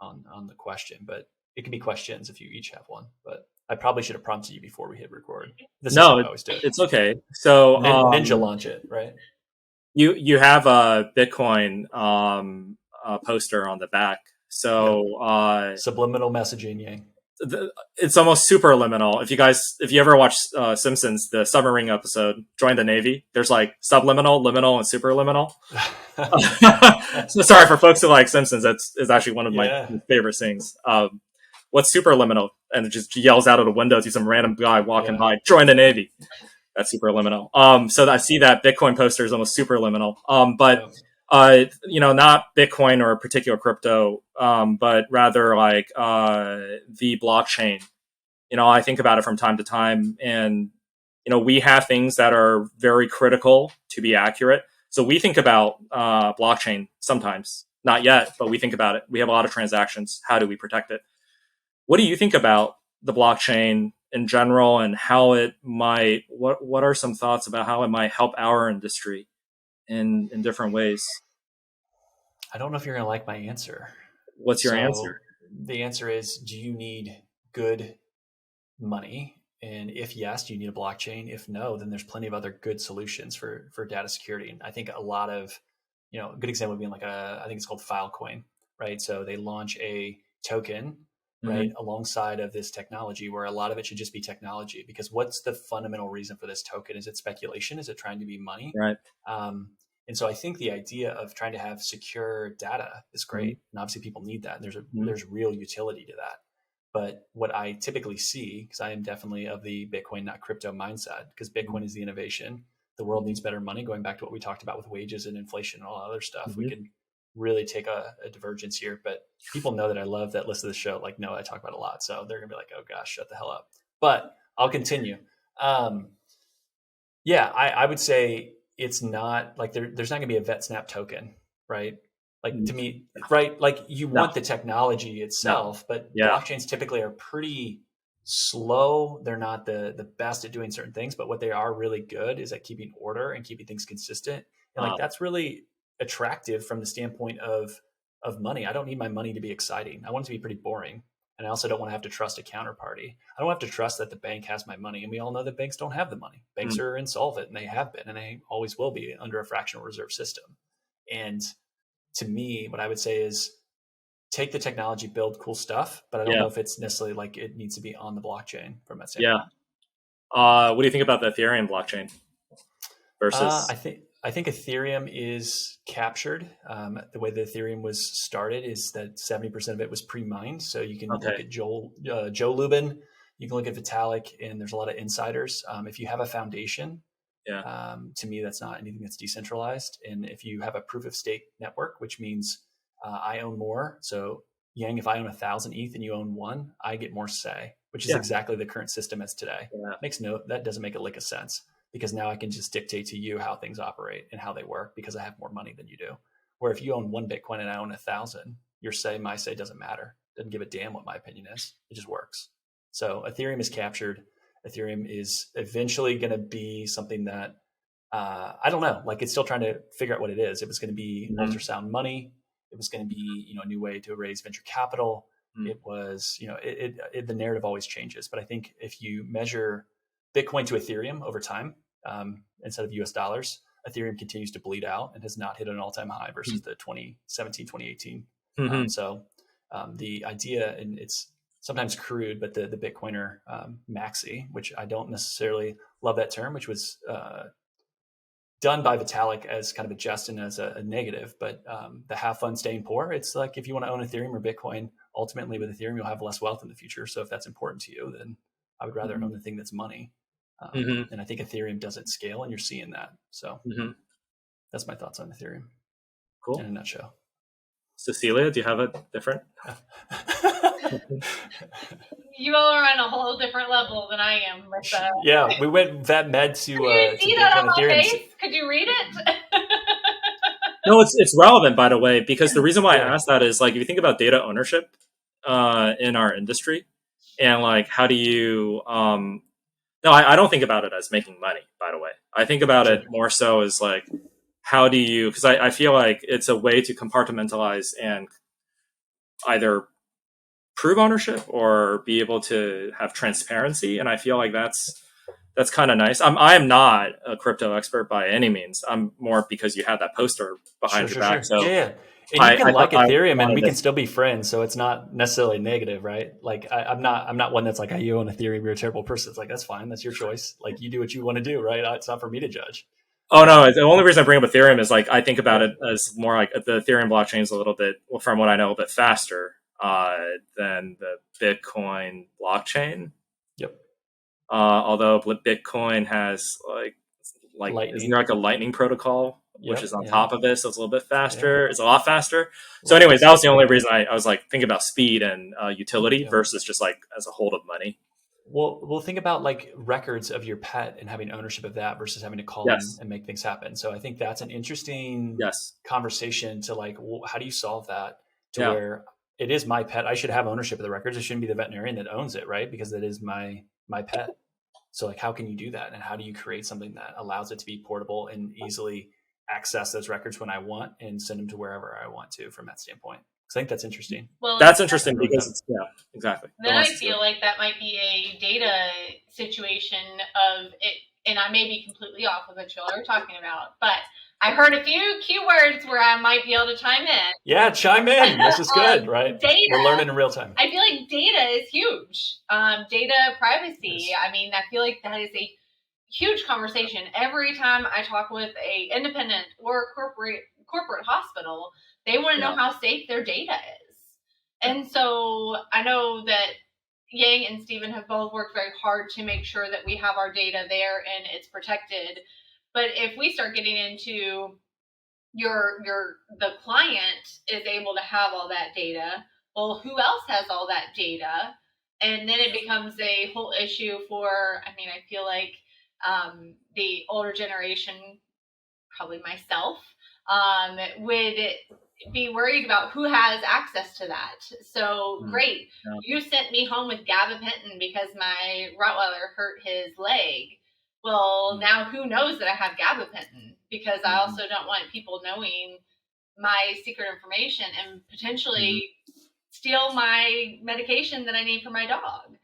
on the question, but it can be questions if you each have one. But I probably should have prompted you before we hit record. This is how I always do it. It's okay. So Ninja launch it, right? You have a Bitcoin poster on the back. So subliminal messaging, Yang. It's almost superliminal. If you ever watch Simpsons, the submarine episode, Join the Navy, there's like subliminal, liminal, and superliminal. So sorry for folks who like Simpsons. That's is actually one of my favorite things. What's superliminal? And it just yells out of the window to some random guy walking by, Join the Navy. That's superliminal. So I see that Bitcoin poster is almost superliminal. Not Bitcoin or a particular crypto, but rather like the blockchain. I think about it from time to time, and we have things that are very critical to be accurate. So we think about blockchain sometimes, not yet, but we think about it. We have a lot of transactions. How do we protect it? What do you think about the blockchain in general, and how it might? What are some thoughts about how it might help our industry in different ways? I don't know if you're going to like my answer. What's your answer? The answer is, do you need good money? And if yes, do you need a blockchain? If no, then there's plenty of other good solutions for data security. And I think a lot of, a good example would be like I think it's called Filecoin, right? So they launch a token, right, alongside of this technology, where a lot of it should just be technology, because what's the fundamental reason for this token? Is it speculation? Is it trying to be money? Right. And so I think the idea of trying to have secure data is great. And obviously people need that. And there's real utility to that. But what I typically see, because I am definitely of the Bitcoin, not crypto mindset, because Bitcoin is the innovation. The world needs better money, going back to what we talked about with wages and inflation and all other stuff. We can really take a divergence here. But people know that I love that list of the show. Like, no, I talk about it a lot. So they're going to be like, oh gosh, shut the hell up. But I'll continue. I would say it's not like there's not going to be a VetSnap token, right? Like to me, right? Like you want the technology itself, but blockchains typically are pretty slow. They're not the best at doing certain things, but what they are really good is at keeping order and keeping things consistent. And like that's really attractive from the standpoint of money. I don't need my money to be exciting. I want it to be pretty boring. And I also don't want to have to trust a counterparty. I don't have to trust that the bank has my money. And we all know that banks don't have the money. Banks are insolvent, and they have been, and they always will be under a fractional reserve system. And to me, what I would say is take the technology, build cool stuff, but I don't know if it's necessarily like it needs to be on the blockchain from that standpoint. What do you think about the Ethereum blockchain versus? I think Ethereum is captured. The way that Ethereum was started is that 70% of it was pre-mined. So you can look at Joe Lubin, you can look at Vitalik, and there's a lot of insiders. If you have a foundation, to me, that's not anything that's decentralized. And if you have a proof of stake network, which means I own more. So Yang, if I own 1,000 ETH and you own 1, I get more say, which is exactly the current system as today. That doesn't make a lick of sense, because now I can just dictate to you how things operate and how they work, because I have more money than you do. Where if you own 1 Bitcoin and I own 1,000, your say, my say doesn't matter. Doesn't give a damn what my opinion is. It just works. So Ethereum is captured. Ethereum is eventually going to be something that I don't know. Like, it's still trying to figure out what it is. It was going to be ultrasound money. It was going to be, a new way to raise venture capital. It was, the narrative always changes. But I think if you measure Bitcoin to Ethereum over time, instead of US dollars, Ethereum continues to bleed out and has not hit an all-time high versus the 2017, 2018. The idea, and it's sometimes crude, but the Bitcoiner maxi, which I don't necessarily love that term, which was done by Vitalik as kind of a jest and as a negative, but the have fun staying poor. It's like, if you want to own Ethereum or Bitcoin, ultimately with Ethereum, you'll have less wealth in the future. So if that's important to you, then I would rather own the thing that's money. And I think Ethereum doesn't scale, and you're seeing that. So that's my thoughts on Ethereum. Cool. In a nutshell. Cecilia, do you have a different? You all are on a whole different level than I am. With yeah, we went vet med to. Could you see that on my Ethereum. face? Could you read it? No, it's relevant, by the way, because the reason why I asked that is, like, if you think about data ownership in our industry, and like, how do you? No, I don't think about it as making money. By the way, I think about it more so as like, how do you? Because I feel like it's a way to compartmentalize and either prove ownership or be able to have transparency, and I feel like that's kind of nice. I am not a crypto expert by any means. I'm more because you had that poster behind your back. So yeah. And you can like Ethereum, and we can still be friends. So it's not necessarily negative, right? Like I'm not one that's like, you own Ethereum, you're a terrible person. It's like, that's fine, that's your choice. Like, you do what you want to do, right? It's not for me to judge. Oh no! The only reason I bring up Ethereum is, like, I think about it as more like the Ethereum blockchain is a little bit, well, from what I know, a bit faster than the Bitcoin blockchain. Yep. Although Bitcoin has like isn't there like a Lightning protocol which is on top of this, so it's a little bit faster. It's a lot faster. So, anyways, that was the only reason I was like thinking about speed and utility versus just like as a hold of money. Well, think about like records of your pet and having ownership of that versus having to call in and make things happen. So I think that's an interesting conversation to like, well, how do you solve that to where it is my pet? I should have ownership of the records. It shouldn't be the veterinarian that owns it, right? Because it is my pet. So like, how can you do that? And how do you create something that allows it to be portable and easily access those records when I want and send them to wherever I want to from that standpoint? Because I think that's interesting. Well, that's interesting because it's, exactly. Then I feel like that might be a data situation of it, and I may be completely off of what y'all are talking about, but I heard a few keywords where I might be able to chime in. Yeah, chime in. This is good, right? Data. We're learning in real time. I feel like data is huge. Data privacy. I mean, I feel like that is a huge conversation. Every time I talk with a independent or corporate hospital, they want to know how safe their data is. And so I know that Yang and Stephen have both worked very hard to make sure that we have our data there and it's protected. But if we start getting into the client is able to have all that data, well, who else has all that data? And then it becomes a whole issue for, I mean, I feel like the older generation, probably myself, would be worried about who has access to that. So great. You sent me home with gabapentin because my Rottweiler hurt his leg. Well, now who knows that I have gabapentin? Because I also don't want people knowing my secret information and potentially steal my medication that I need for my dog.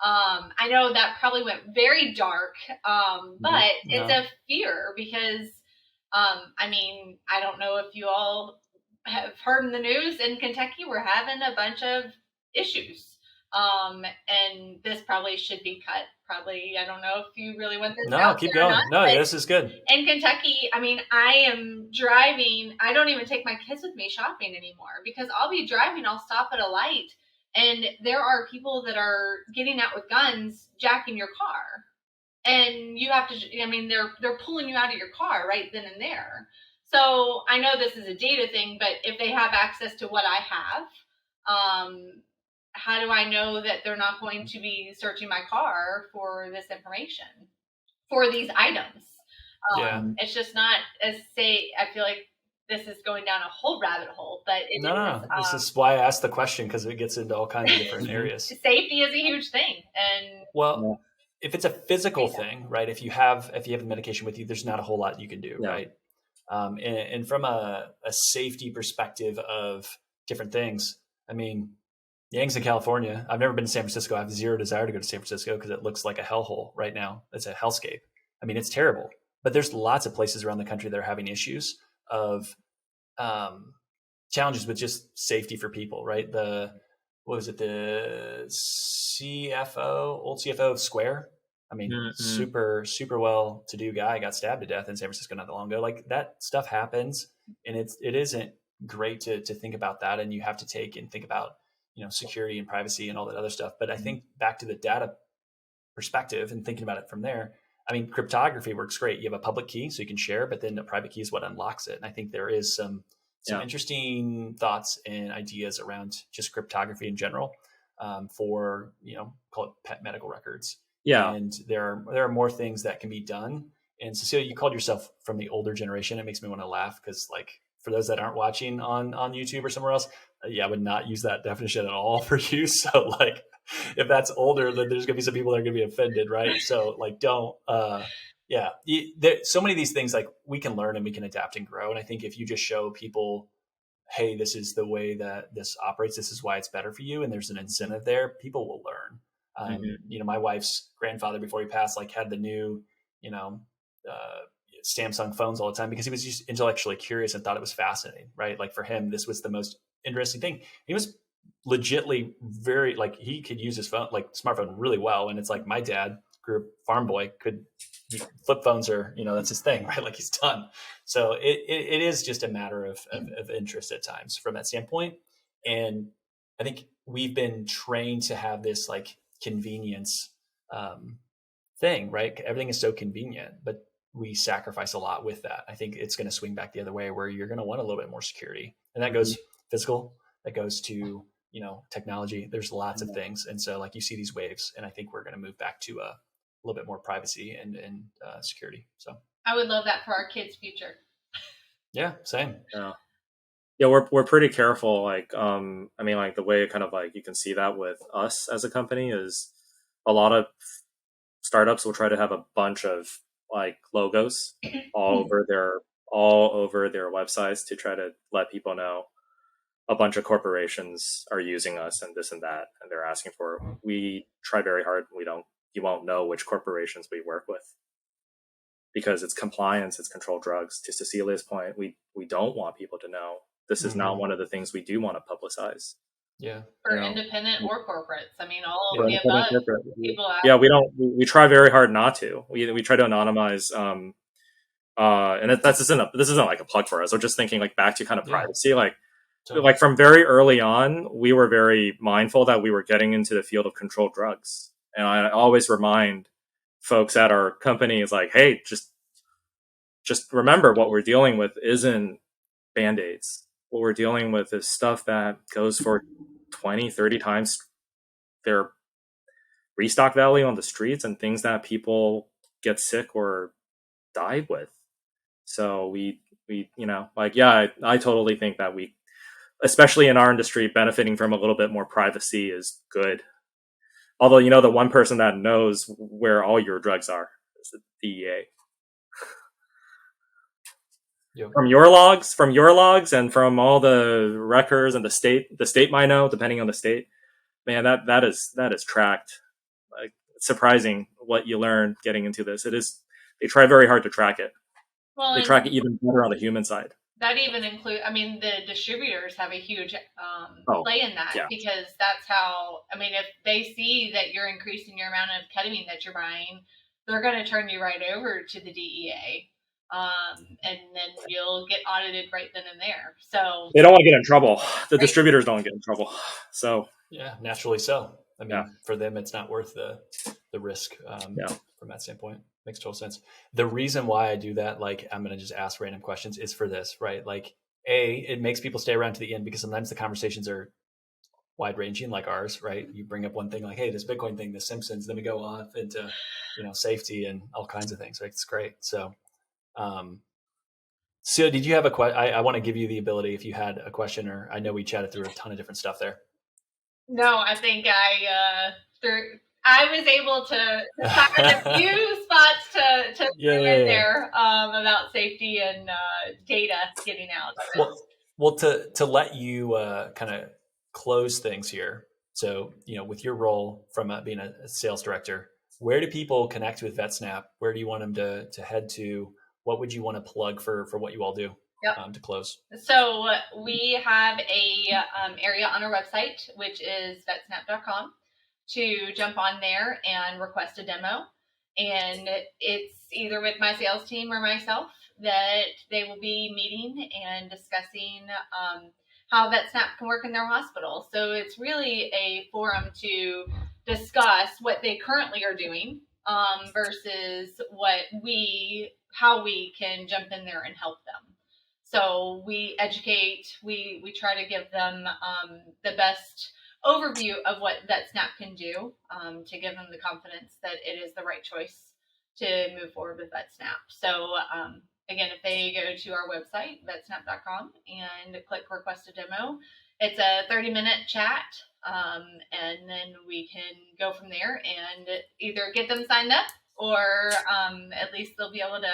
I know that probably went very dark, but it's a fear because, I mean, I don't know if you all have heard in the news in Kentucky, we're having a bunch of issues. And this probably should be cut. Probably, I don't know if you really want this. No, keep going. No, this is good. In Kentucky, I mean, I am driving. I don't even take my kids with me shopping anymore because I'll be driving. I'll stop at a light, and there are people that are getting out with guns, jacking your car, and you have to. I mean, they're pulling you out of your car right then and there. So I know this is a data thing, but if they have access to what I have, how do I know that they're not going to be searching my car for this information, for these items? It's just not as say. I feel like this is going down a whole rabbit hole, but this is why I asked the question because it gets into all kinds of different areas. Safety is a huge thing, and if it's a physical thing, right? If you have the medication with you, there's not a whole lot you can do, right? And from a safety perspective of different things, I mean, Yang's in California. I've never been to San Francisco. I have zero desire to go to San Francisco because it looks like a hellhole right now. It's a hellscape. I mean, it's terrible. But there's lots of places around the country that are having issues of challenges with just safety for people, right? The old CFO of Square? I mean, super, super well-to-do guy got stabbed to death in San Francisco not that long ago. Like, that stuff happens, and it isn't great to think about that. And you have to take and think about, security and privacy and all that other stuff. But I think back to the data perspective and thinking about it from there, I mean, cryptography works great. You have a public key so you can share, but then a private key is what unlocks it. And I think there is some interesting thoughts and ideas around just cryptography in general, for, call it pet medical records. Yeah. And there are more things that can be done. And Cecilia, you called yourself from the older generation. It makes me want to laugh because, like, for those that aren't watching on YouTube or somewhere else, I would not use that definition at all for you. So, like, if that's older, then there's going to be some people that are going to be offended, right? So, like, don't. So many of these things, like, we can learn and we can adapt and grow. And I think if you just show people, hey, this is the way that this operates, this is why it's better for you, and there's an incentive there, people will learn. My wife's grandfather, before he passed, like, had the new, Samsung phones all the time because he was just intellectually curious and thought it was fascinating, right? Like, for him, this was the most interesting thing. He was legitly very, like, he could use his phone, like, smartphone, really well. And it's like, my dad grew up farm boy, flip phones are, that's his thing, right? Like, he's done. So it is just a matter of interest at times from that standpoint. And I think we've been trained to have this, like, convenience thing, right? Everything is so convenient, but we sacrifice a lot with that. I think it's going to swing back the other way where you're going to want a little bit more security, and that goes physical, that goes to, technology. There's lots of things. And so, like, you see these waves, and I think we're going to move back to a little bit more privacy and security. So I would love that for our kids' future. Yeah, same. Yeah, we're pretty careful. Like, like, the way kind of, like, you can see that with us as a company is a lot of startups will try to have a bunch of, like, logos all over their websites to try to let people know a bunch of corporations are using us and this and that, and they're asking for. We try very hard. You won't know which corporations we work with because it's compliance, it's controlled drugs. To Cecilia's point, we don't want people to know. This is not one of the things we do want to publicize. Yeah. For independent or corporates. I mean, all of the above. People we try very hard not to. We try to anonymize. And this isn't like a plug for us. We're just thinking, like, back to kind of privacy. Like from very early on, we were very mindful that we were getting into the field of controlled drugs. And I always remind folks at our company is like, hey, just remember what we're dealing with isn't Band-Aids. What we're dealing with is stuff that goes for 20, 30 times their restock value on the streets, and things that people get sick or die with. So I totally think that we, especially in our industry, benefiting from a little bit more privacy is good. Although, the one person that knows where all your drugs are is the DEA. Yep. From your logs and from all the records, and the state might know, depending on the state. Man, that is tracked. Like, it's surprising what you learn getting into this. They try very hard to track it. Well, they track it even better on the human side. That even includes, the distributors have a huge play in that, because that's how, if they see that you're increasing your amount of ketamine that you're buying, they're going to turn you right over to the DEA. And then you'll get audited right then and there. So they don't want to get in trouble. The distributors don't get in trouble. So yeah, naturally so. For them, it's not worth the risk from that standpoint. Makes total sense. The reason why I do that, like, I'm going to just ask random questions, is for this, right? Like, it makes people stay around to the end because sometimes the conversations are wide ranging, like ours, right? You bring up one thing like, hey, this Bitcoin thing, the Simpsons, then we go off into, safety and all kinds of things, right? It's great. So, did you have a question? I want to give you the ability if you had a question, or I know we chatted through a ton of different stuff there. No, I think I was able to find a few spots to in there about safety and data getting out. So. Well, to let you kind of close things here. So, with your role from being a sales director, where do people connect with VetSnap? Where do you want them to head to? What would you want to plug for what you all do to close? So we have a area on our website, which is vetsnap.com, to jump on there and request a demo. And it's either with my sales team or myself that they will be meeting and discussing how VetSnap can work in their hospital. So it's really a forum to discuss what they currently are doing, versus how we can jump in there and help them. So we educate, we try to give them the best overview of what VetSnap can do to give them the confidence that it is the right choice to move forward with VetSnap. So again, if they go to our website, vetsnap.com, and click request a demo, it's a 30-minute chat, and then we can go from there and either get them signed up or at least they'll be able to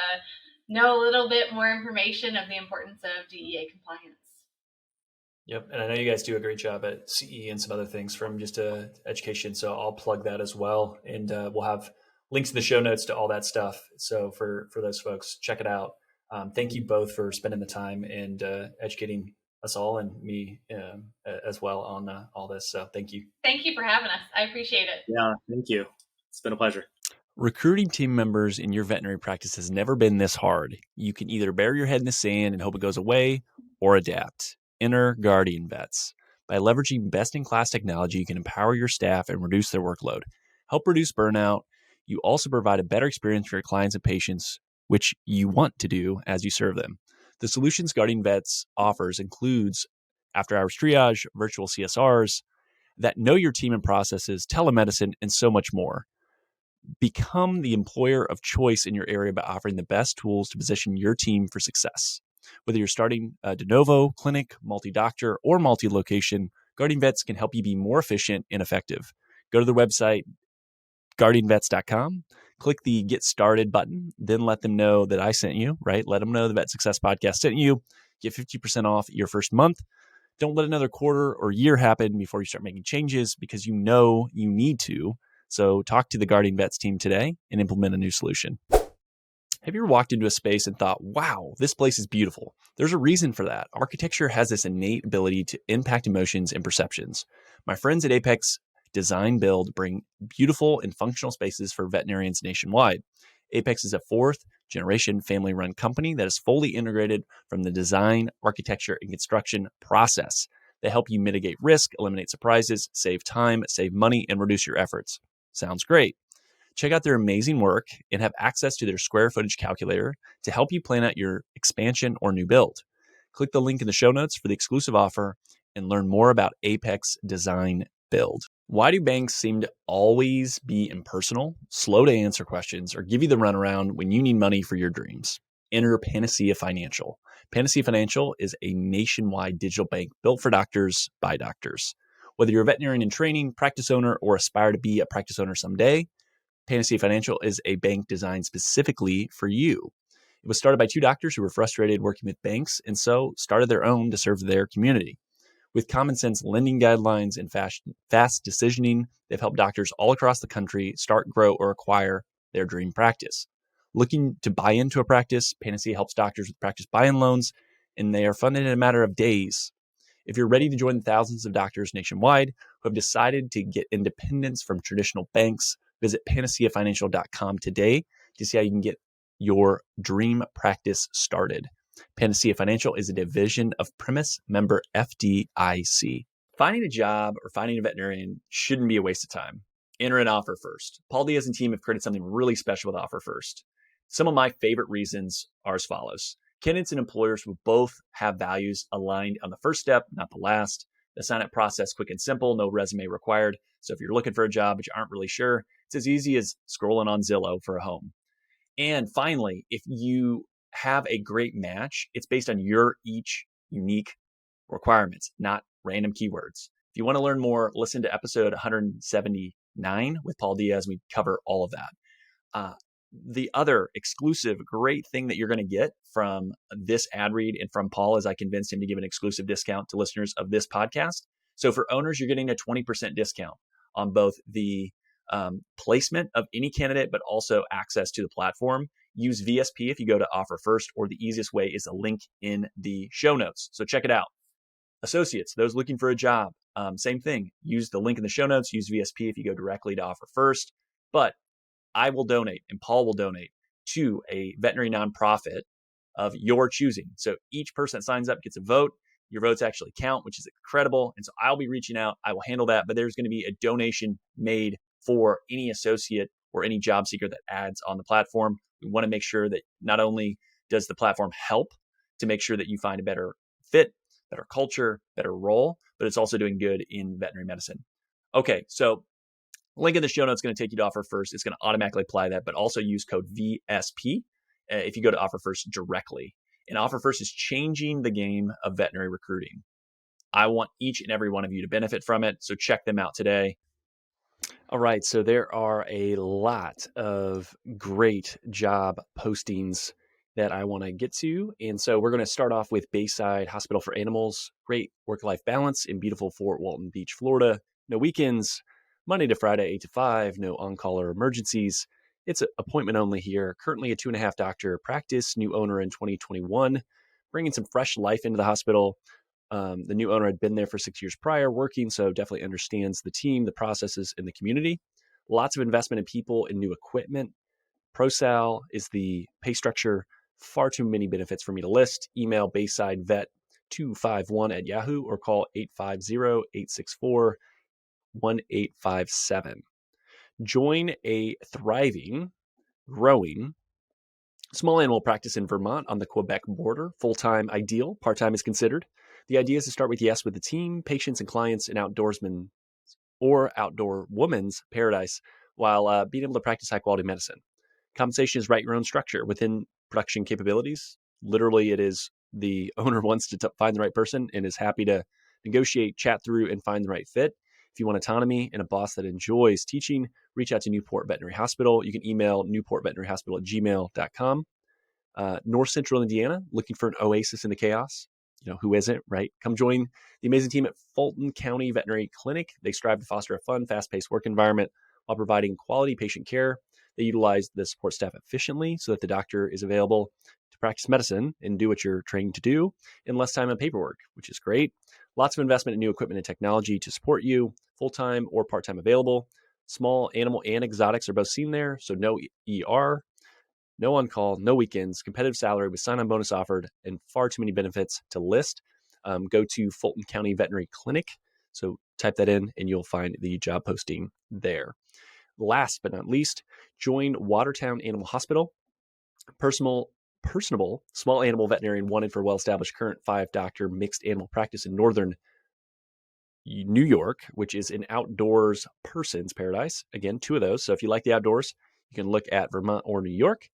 know a little bit more information of the importance of DEA compliance. Yep. And I know you guys do a great job at CE and some other things from just education. So I'll plug that as well. And we'll have links in the show notes to all that stuff. So for those folks, check it out. Thank you both for spending the time and educating us all and me as well on all this. So thank you. Thank you for having us. I appreciate it. Yeah, thank you. It's been a pleasure. Recruiting team members in your veterinary practice has never been this hard. You can either bury your head in the sand and hope it goes away or adapt. Enter Guardian Vets. By leveraging best-in-class technology, you can empower your staff and reduce their workload. Help reduce burnout. You also provide a better experience for your clients and patients, which you want to do as you serve them. The solutions Guardian Vets offers includes after-hours triage, virtual CSRs, that know your team and processes, telemedicine, and so much more. Become the employer of choice in your area by offering the best tools to position your team for success. Whether you're starting a de novo, clinic, multi-doctor, or multi-location, Guardian Vets can help you be more efficient and effective. Go to their website, guardianvets.com, click the Get Started button, then let them know that I sent you, right? Let them know the Vet Success Podcast sent you. Get 50% off your first month. Don't let another quarter or year happen before you start making changes because you know you need to. So talk to the Guardian Vets team today and implement a new solution. Have you ever walked into a space and thought, wow, this place is beautiful? There's a reason for that. Architecture has this innate ability to impact emotions and perceptions. My friends at Apex Design Build bring beautiful and functional spaces for veterinarians nationwide. Apex is a fourth-generation family-run company that is fully integrated from the design, architecture, and construction process. They help you mitigate risk, eliminate surprises, save time, save money, and reduce your efforts. Sounds great. Check out their amazing work and have access to their square footage calculator to help you plan out your expansion or new build. Click the link in the show notes for the exclusive offer and learn more about Apex Design Build. Why do banks seem to always be impersonal, slow to answer questions, or give you the runaround when you need money for your dreams? Enter Panacea Financial. Panacea Financial is a nationwide digital bank built for doctors by doctors. Whether you're a veterinarian in training, practice owner, or aspire to be a practice owner someday, Panacea Financial is a bank designed specifically for you. It was started by two doctors who were frustrated working with banks and so started their own to serve their community. With common sense lending guidelines and fast decisioning, they've helped doctors all across the country start, grow, or acquire their dream practice. Looking to buy into a practice, Panacea helps doctors with practice buy-in loans, and they are funded in a matter of days. If you're ready to join the thousands of doctors nationwide who have decided to get independence from traditional banks, visit panaceafinancial.com today to see how you can get your dream practice started. Panacea Financial is a division of Primis, member FDIC. Finding a job or finding a veterinarian shouldn't be a waste of time. Enter an Offer First. Paul Diaz and team have created something really special with Offer First. Some of my favorite reasons are as follows. Candidates and employers will both have values aligned on the first step, not the last. The sign-up process, quick and simple, no resume required. So if you're looking for a job but you aren't really sure, it's as easy as scrolling on Zillow for a home. And finally, if you have a great match, it's based on your each unique requirements, not random keywords. If you want to learn more, listen to episode 179 with Paul Diaz. We cover all of that. The other exclusive great thing that you're going to get from this ad read and from Paul is I convinced him to give an exclusive discount to listeners of this podcast. So for owners, you're getting a 20% discount on both the placement of any candidate, but also access to the platform. Use VSP if you go to Offer First, or the easiest way is a link in the show notes. So check it out. Associates, those looking for a job, same thing. Use the link in the show notes. Use VSP if you go directly to Offer First. But I will donate and Paul will donate to a veterinary nonprofit of your choosing. So each person that signs up gets a vote. Your votes actually count, which is incredible. And so I'll be reaching out. I will handle that. But there's going to be a donation made for any associate or any job seeker that adds on the platform. We want to make sure that not only does the platform help to make sure that you find a better fit, better culture, better role, but it's also doing good in veterinary medicine. Okay, so link in the show notes is going to take you to Offer First. It's going to automatically apply that, but also use code VSP if you go to Offer First directly. And Offer First is changing the game of veterinary recruiting. I want each and every one of you to benefit from it, so check them out today. All right, so there are a lot of great job postings that I want to get to. And so we're going to start off with Bayside Hospital for Animals. Great work-life balance in beautiful Fort Walton Beach, Florida. No weekends, Monday to Friday, 8 to 5, no on-call or emergencies. It's appointment only here. Currently a 2.5 doctor practice, new owner in 2021, bringing some fresh life into the hospital. The new owner had been there for 6 years prior working, so definitely understands the team, the processes, and the community. Lots of investment in people and new equipment. ProSal is the pay structure. Far too many benefits for me to list. Email BaysideVet251 at Yahoo or call 850-864-1857. Join a thriving, growing small animal practice in Vermont on the Quebec border. Full-time ideal, part-time is considered. The idea is to start with yes with the team, patients, and clients in outdoorsman or outdoor woman's paradise while being able to practice high-quality medicine. Compensation is write your own structure within production capabilities. Literally, it is the owner wants to find the right person and is happy to negotiate, chat through, and find the right fit. If you want autonomy and a boss that enjoys teaching, reach out to Newport Veterinary Hospital. You can email newportveterinaryhospital@gmail.com. North Central Indiana, looking for an oasis in the chaos. Who isn't, right? Come join the amazing team at Fulton County Veterinary Clinic. They strive to foster a fun, fast-paced work environment while providing quality patient care. They utilize the support staff efficiently so that the doctor is available to practice medicine and do what you're trained to do in less time on paperwork, which is great. Lots of investment in new equipment and technology to support you, full-time or part-time available. Small animal and exotics are both seen there, so no ER, no on-call, no weekends, competitive salary with sign-on bonus offered, and far too many benefits to list. Go to Fulton County Veterinary Clinic. So type that in and you'll find the job posting there. Last but not least, join Watertown Animal Hospital. Personable, small animal veterinarian wanted for well-established current 5-doctor mixed animal practice in northern New York, which is an outdoors person's paradise. Again, 2 of those. So if you like the outdoors, you can look at Vermont or New York.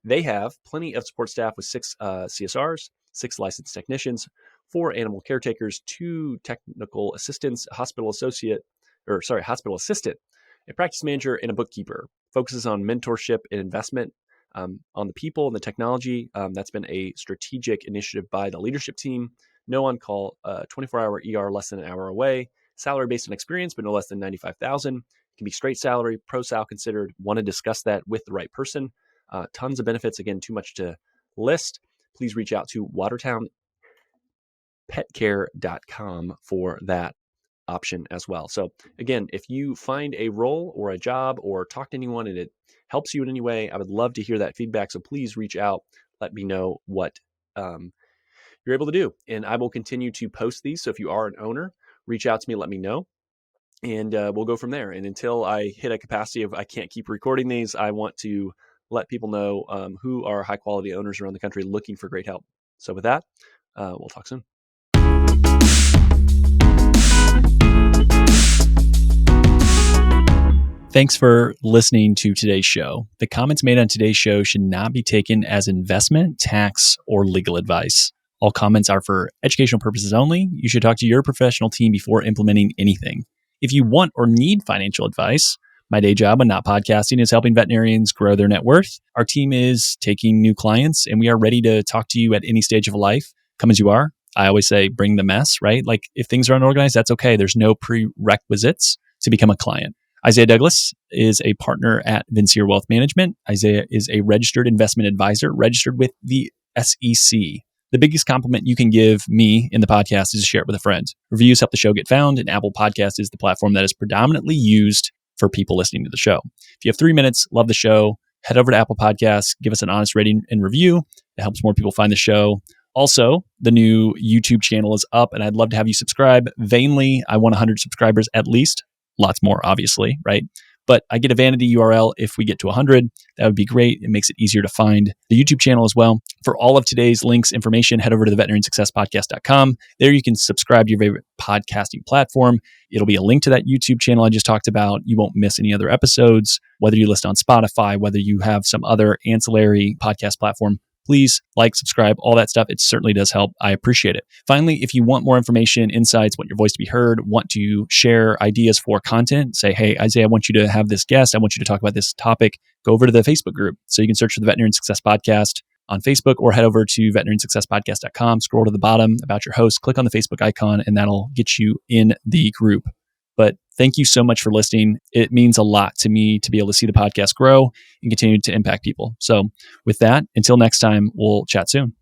They have plenty of support staff with 6 CSRs, 6 licensed technicians, 4 animal caretakers, 2 technical assistants, a hospital assistant, a practice manager, and a bookkeeper. Focuses on mentorship and investment on the people and the technology. That's been a strategic initiative by the leadership team. No on-call, 24-hour ER less than an hour away. Salary based on experience, but no less than $95,000. Can be straight salary, ProSal considered. Want to discuss that with the right person. Tons of benefits. Again, too much to list. Please reach out to WatertownPetCare.com for that option as well. So again, if you find a role or a job or talk to anyone and it helps you in any way, I would love to hear that feedback. So please reach out. Let me know what you're able to do. And I will continue to post these. So if you are an owner, reach out to me, let me know. And we'll go from there. And until I hit a capacity of I can't keep recording these, I want to let people know who are high quality owners around the country looking for great help. So with that, we'll talk soon. Thanks for listening to today's show. The comments made on today's show should not be taken as investment, tax, or legal advice. All comments are for educational purposes only. You should talk to your professional team before implementing anything. If you want or need financial advice, my day job and not podcasting is helping veterinarians grow their net worth. Our team is taking new clients and we are ready to talk to you at any stage of life. Come as you are. I always say bring the mess, right? Like if things are unorganized, that's okay. There's no prerequisites to become a client. Isaiah Douglas is a partner at Vincier Wealth Management. Isaiah is a registered investment advisor, registered with the SEC. The biggest compliment you can give me in the podcast is to share it with a friend. Reviews help the show get found, and Apple Podcast is the platform that is predominantly used for people listening to the show. If you have 3 minutes, love the show, head over to Apple Podcasts, give us an honest rating and review. It helps more people find the show. Also, the new YouTube channel is up, and I'd love to have you subscribe. Vainly, I want 100 subscribers at least. Lots more, obviously, right? But I get a vanity URL if we get to 100. That would be great. It makes it easier to find the YouTube channel as well. For all of today's links, information, head over to the veterinariansuccesspodcast.com. There you can subscribe to your favorite podcasting platform. It'll be a link to that YouTube channel I just talked about. You won't miss any other episodes, whether you list on Spotify, whether you have some other ancillary podcast platform. Please like, subscribe, all that stuff. It certainly does help. I appreciate it. Finally, if you want more information, insights, want your voice to be heard, want to share ideas for content, say, hey, Isaiah, I want you to have this guest. I want you to talk about this topic. Go over to the Facebook group. So you can search for the Veterinarian Success Podcast on Facebook or head over to veterinariansuccesspodcast.com, scroll to the bottom about your host, click on the Facebook icon, and that'll get you in the group. But thank you so much for listening. It means a lot to me to be able to see the podcast grow and continue to impact people. So with that, until next time, we'll chat soon.